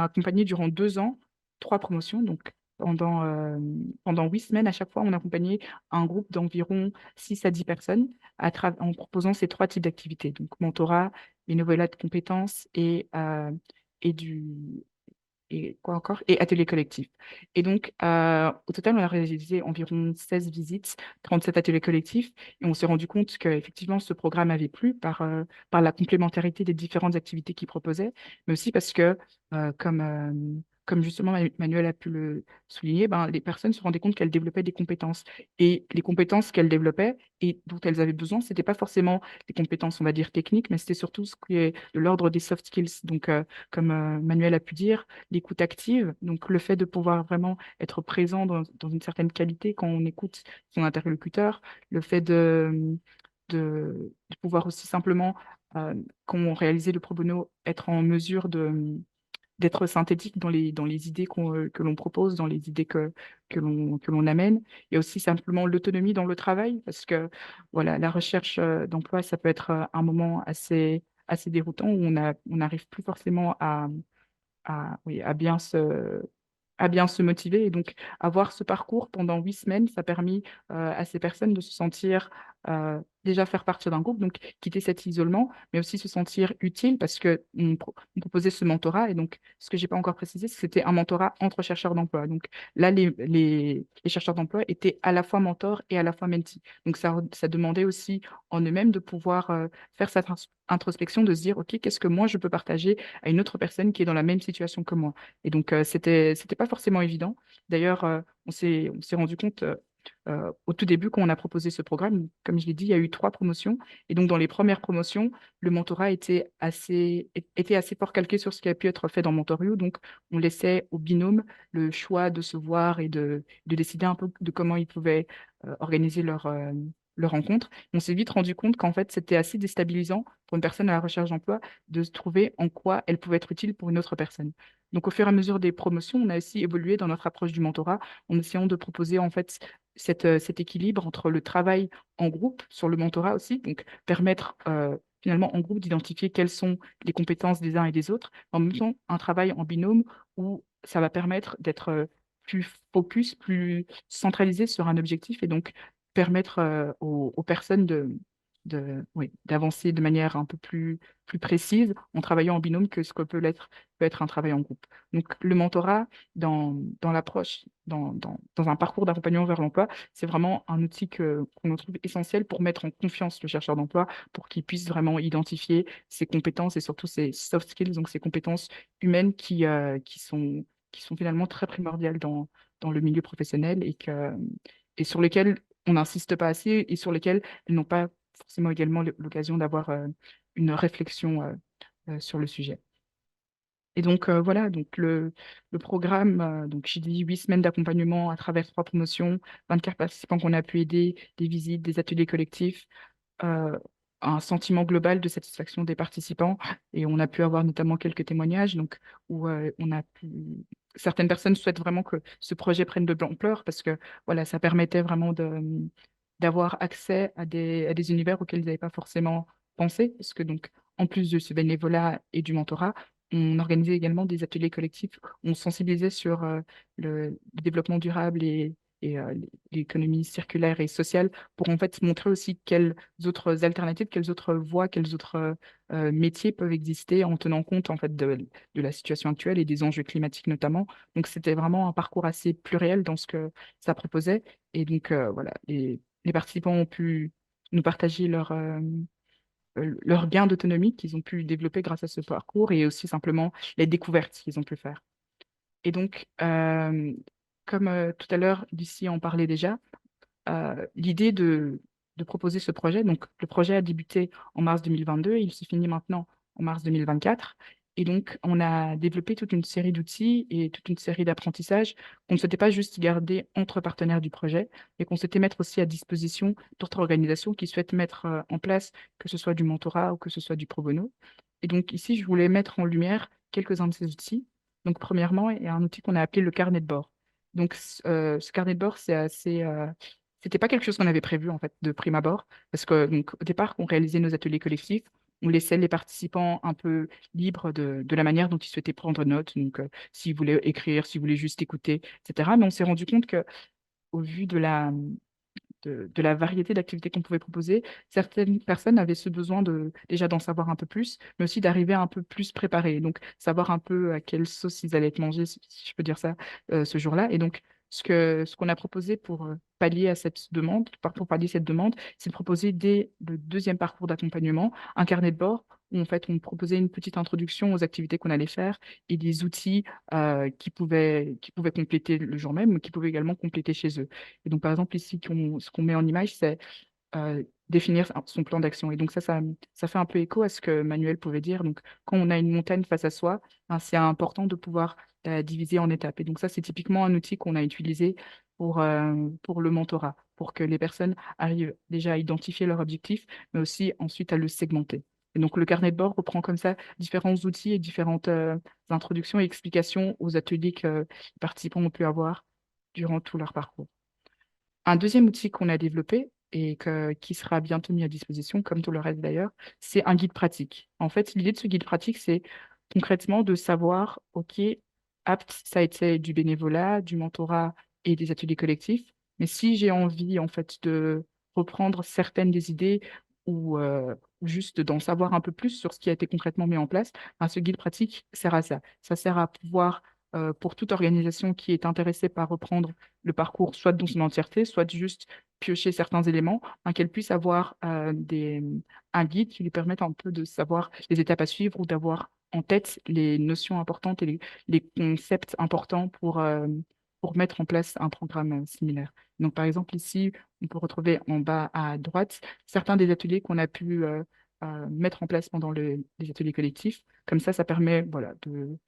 accompagné durant 2 ans 3 promotions. Donc, pendant 8 semaines, à chaque fois, on a accompagné un groupe d'environ 6 à 10 personnes en proposant ces 3 types d'activités. Donc, mentorat, bénévolat de compétences et du, et quoi encore? Et ateliers collectifs. Et donc, au total, on a réalisé environ 16 visites, 37 ateliers collectifs, et on s'est rendu compte qu'effectivement, ce programme avait plu par la complémentarité des différentes activités qu'il proposait, mais aussi parce que, euh, comme, euh, comme justement Manuel a pu le souligner, ben, les personnes se rendaient compte qu'elles développaient des compétences. Et les compétences qu'elles développaient et dont elles avaient besoin, c'était pas forcément des compétences, on va dire, techniques, mais c'était surtout ce qui est de l'ordre des soft skills. Donc, comme Manuel a pu dire, l'écoute active, donc le fait de pouvoir vraiment être présent dans une certaine qualité quand on écoute son interlocuteur, le fait de pouvoir aussi simplement, quand on réalisait le pro bono, être en mesure d'être synthétique dans les idées que l'on propose, dans les idées que l'on amène. Il y a aussi simplement l'autonomie dans le travail, parce que voilà, la recherche d'emploi, ça peut être un moment assez déroutant où on n'arrive plus forcément oui, à bien se motiver. Et donc, avoir ce parcours pendant 8 semaines, ça a permis à ces personnes de se sentir déjà faire partie d'un groupe, donc quitter cet isolement, mais aussi se sentir utile parce que on proposait ce mentorat. Et donc, ce que j'ai pas encore précisé, c'est que c'était un mentorat entre chercheurs d'emploi. Donc là, les chercheurs d'emploi étaient à la fois mentors et à la fois mentis. Donc, ça demandait aussi en eux-mêmes de pouvoir faire cette introspection, de se dire, OK, qu'est-ce que moi je peux partager à une autre personne qui est dans la même situation que moi? Et donc, c'était pas forcément évident. D'ailleurs, on s'est rendu compte au tout début, quand on a proposé ce programme, comme je l'ai dit, il y a eu 3 promotions. Et donc, dans les premières promotions, le mentorat était assez fort calqué sur ce qui a pu être fait dans Mentorio. Donc, on laissait au binôme le choix de se voir et de décider un peu de comment ils pouvaient organiser leur rencontre. On s'est vite rendu compte qu'en fait, c'était assez déstabilisant pour une personne à la recherche d'emploi de se trouver en quoi elle pouvait être utile pour une autre personne. Donc, au fur et à mesure des promotions, on a aussi évolué dans notre approche du mentorat en essayant de proposer en fait cet équilibre entre le travail en groupe sur le mentorat aussi, donc permettre finalement en groupe d'identifier quelles sont les compétences des uns et des autres, en même temps un travail en binôme où ça va permettre d'être plus focus, plus centralisé sur un objectif et donc permettre aux personnes oui, d'avancer de manière un peu plus précise en travaillant en binôme que ce que peut être un travail en groupe. Donc, le mentorat dans l'approche, dans un parcours d'accompagnement vers l'emploi, c'est vraiment un outil qu'on trouve essentiel pour mettre en confiance le chercheur d'emploi, pour qu'il puisse vraiment identifier ses compétences et surtout ses soft skills, donc ses compétences humaines qui sont finalement très primordiales dans le milieu professionnel et sur lesquelles on n'insiste pas assez et sur lesquelles elles n'ont pas forcément également l'occasion d'avoir une réflexion sur le sujet. Et donc voilà, donc le programme, donc j'ai dit 8 semaines d'accompagnement à travers 3 promotions, 24 participants qu'on a pu aider, des visites, des ateliers collectifs. un sentiment global de satisfaction des participants. Et on a pu avoir notamment quelques témoignages donc, où certaines personnes souhaitent vraiment que ce projet prenne de l'ampleur parce que voilà, ça permettait vraiment d'avoir accès à des univers auxquels ils n'avaient pas forcément pensé. Parce que donc, en plus de ce bénévolat et du mentorat, on organisait également des ateliers collectifs. On sensibilisait sur le développement durable et l'économie circulaire et sociale pour en fait montrer aussi quelles autres alternatives, quelles autres voies, quels autres métiers peuvent exister en tenant compte en fait de la situation actuelle et des enjeux climatiques notamment. Donc c'était vraiment un parcours assez pluriel dans ce que ça proposait. Et donc voilà, les participants ont pu nous partager leur gain d'autonomie qu'ils ont pu développer grâce à ce parcours et aussi simplement les découvertes qu'ils ont pu faire. Et donc, comme tout à l'heure, Lucie en parlait déjà, l'idée de proposer ce projet. Donc, le projet a débuté en mars 2022 et il se finit maintenant en mars 2024. Et donc, on a développé toute une série d'outils et toute une série d'apprentissages qu'on ne souhaitait pas juste garder entre partenaires du projet, mais qu'on souhaitait mettre aussi à disposition d'autres organisations qui souhaitent mettre en place, que ce soit du mentorat ou que ce soit du pro bono. Et donc, ici, je voulais mettre en lumière quelques-uns de ces outils. Donc, premièrement, il y a un outil qu'on a appelé le carnet de bord. Donc, ce carnet de bord, c'est assez c'était pas quelque chose qu'on avait prévu en fait de prime abord, parce que donc au départ, quand on réalisait nos ateliers collectifs, on laissait les participants un peu libres de la manière dont ils souhaitaient prendre note, donc s'ils voulaient écrire, s'ils voulaient juste écouter, etc. Mais on s'est rendu compte que au vu de la variété d'activités qu'on pouvait proposer, certaines personnes avaient ce besoin de déjà d'en savoir un peu plus, mais aussi d'arriver un peu plus préparés, donc savoir un peu à quelle sauce ils allaient être mangés, si je peux dire ça, ce jour-là. Et donc, ce qu'on a proposé pour pallier à cette demande, pour pallier cette demande, c'est de proposer dès le deuxième parcours d'accompagnement un carnet de bord où en fait on proposait une petite introduction aux activités qu'on allait faire et des outils qui pouvaient compléter le jour même, mais qui pouvaient également compléter chez eux. Et donc, par exemple, ici, ce qu'on met en image, c'est définir son plan d'action. Et donc, ça fait un peu écho à ce que Manuel pouvait dire. Donc, quand on a une montagne face à soi, hein, c'est important de pouvoir la diviser en étapes. Et donc, ça, c'est typiquement un outil qu'on a utilisé pour le mentorat, pour que les personnes arrivent déjà à identifier leur objectif, mais aussi ensuite à le segmenter. Et donc, le carnet de bord reprend comme ça différents outils et différentes introductions et explications aux ateliers que les participants ont pu avoir durant tout leur parcours. Un deuxième outil qu'on a développé et qui sera bientôt mis à disposition, comme tout le reste d'ailleurs, c'est un guide pratique. En fait, l'idée de ce guide pratique, c'est concrètement de savoir, OK, apte, ça a été du bénévolat, du mentorat et des ateliers collectifs, mais si j'ai envie, en fait, de reprendre certaines des idées ou juste d'en savoir un peu plus sur ce qui a été concrètement mis en place, ben, ce guide pratique sert à ça. Ça sert à pouvoir, pour toute organisation qui est intéressée par reprendre le parcours, soit dans son entièreté, soit juste piocher certains éléments, hein, qu'elle puisse avoir un guide qui lui permette un peu de savoir les étapes à suivre ou d'avoir en tête les notions importantes et les concepts importants pour mettre en place un programme similaire. Donc, par exemple, ici, on peut retrouver en bas à droite certains des ateliers qu'on a pu mettre en place pendant les ateliers collectifs. Comme ça permet voilà, de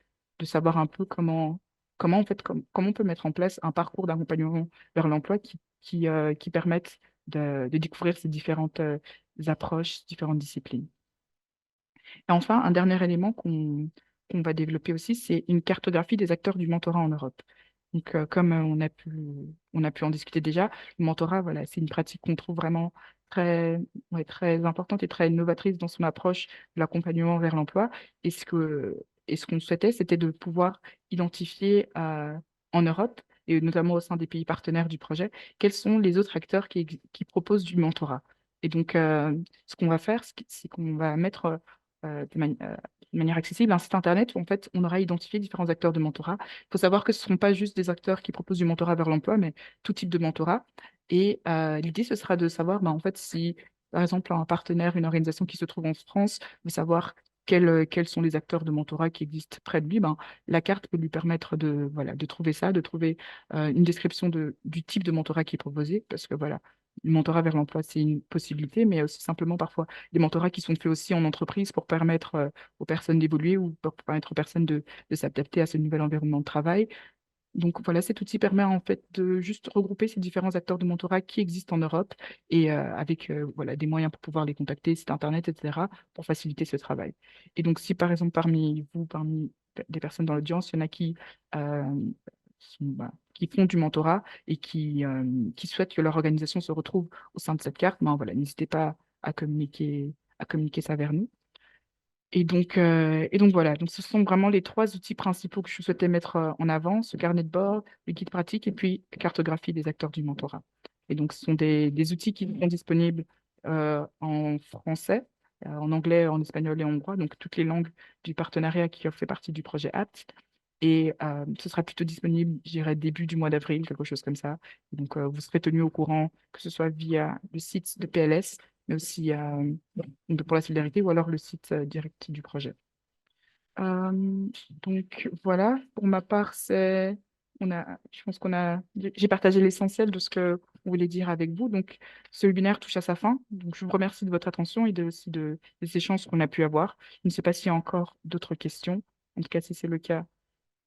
savoir un peu comment, en fait, comment on peut mettre en place un parcours d'accompagnement vers l'emploi qui permette de découvrir ces différentes approches, différentes disciplines. Et enfin, un dernier élément qu'on va développer aussi, c'est une cartographie des acteurs du mentorat en Europe. Donc, comme on a pu en discuter déjà, le mentorat, voilà, c'est une pratique qu'on trouve vraiment très, ouais, très importante et très novatrice dans son approche de l'accompagnement vers l'emploi. Et ce qu'on souhaitait, c'était de pouvoir identifier en Europe, et notamment au sein des pays partenaires du projet, quels sont les autres acteurs qui proposent du mentorat. Et donc, ce qu'on va faire, c'est qu'on va mettre de manière accessible un site internet où en fait on aura identifié différents acteurs de mentorat. Il faut savoir que ce ne seront pas juste des acteurs qui proposent du mentorat vers l'emploi, mais tout type de mentorat. Et l'idée, ce sera de savoir en fait si, par exemple, un partenaire, une organisation qui se trouve en France veut savoir quels sont les acteurs de mentorat qui existent près de lui, la carte peut lui permettre voilà, de trouver ça, de trouver une description du type de mentorat qui est proposé, parce que voilà, le mentorat vers l'emploi, c'est une possibilité, mais il y a aussi simplement parfois des mentorats qui sont faits aussi en entreprise pour permettre aux personnes d'évoluer ou pour permettre aux personnes de s'adapter à ce nouvel environnement de travail. Donc voilà, cet outil permet en fait de juste regrouper ces différents acteurs de mentorat qui existent en Europe et avec voilà, des moyens pour pouvoir les contacter, site internet, etc., pour faciliter ce travail. Et donc si par exemple parmi vous, parmi des personnes dans l'audience, il y en a euh, qui font du mentorat et qui souhaitent que leur organisation se retrouve au sein de cette carte, ben voilà, n'hésitez pas à communiquer ça vers nous. Et donc voilà, donc ce sont vraiment les trois outils principaux que je souhaitais mettre en avant, ce carnet de bord, le guide pratique et puis cartographie des acteurs du mentorat. Et donc ce sont des outils qui sont disponibles en français, en anglais, en espagnol et en hongrois, donc toutes les langues du partenariat qui fait partie du projet APT. Et ce sera plutôt disponible, je dirais, début du mois d'avril, quelque chose comme ça. Et donc vous serez tenu au courant, que ce soit via le site de PLS, mais aussi pour la solidarité ou alors le site direct du projet. Donc voilà, pour ma part, je pense j'ai partagé l'essentiel de ce que on voulait dire avec vous. Donc ce webinaire touche à sa fin. Donc je vous remercie de votre attention et aussi des échanges qu'on a pu avoir. Je ne sais pas s'il y a encore d'autres questions. En tout cas, si c'est le cas,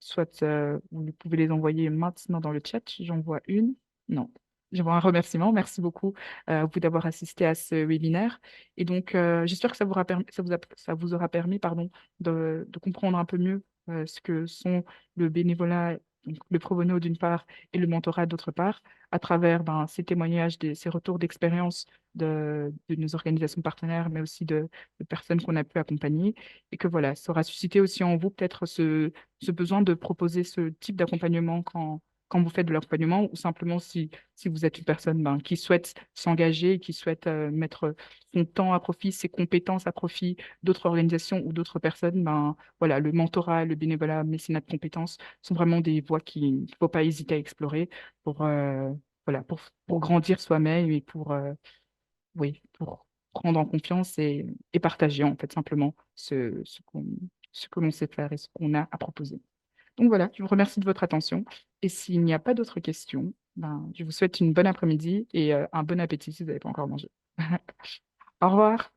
soit vous pouvez les envoyer maintenant dans le chat. J'en vois une. Non. J'envoie un remerciement. Merci beaucoup à vous d'avoir assisté à ce webinaire. Et donc, j'espère que ça vous aura permis pardon, de comprendre un peu mieux ce que sont le bénévolat, donc le pro bono d'une part et le mentorat d'autre part, à travers ces témoignages, ces retours d'expérience de nos organisations partenaires, mais aussi de personnes qu'on a pu accompagner. Et que voilà, ça aura suscité aussi en vous peut-être ce besoin de proposer ce type d'accompagnement quand vous faites de l'accompagnement ou simplement si vous êtes une personne qui souhaite s'engager, qui souhaite mettre son temps à profit, ses compétences à profit d'autres organisations ou d'autres personnes, voilà, le mentorat, le bénévolat, le mécénat de compétences sont vraiment des voies qu'il ne faut pas hésiter à explorer pour, voilà, pour grandir soi-même et oui, pour prendre en confiance et partager en fait simplement ce que l'on sait faire et ce qu'on a à proposer. Donc voilà, je vous remercie de votre attention. Et s'il n'y a pas d'autres questions, je vous souhaite une bonne après-midi et un bon appétit si vous n'avez pas encore mangé. Au revoir.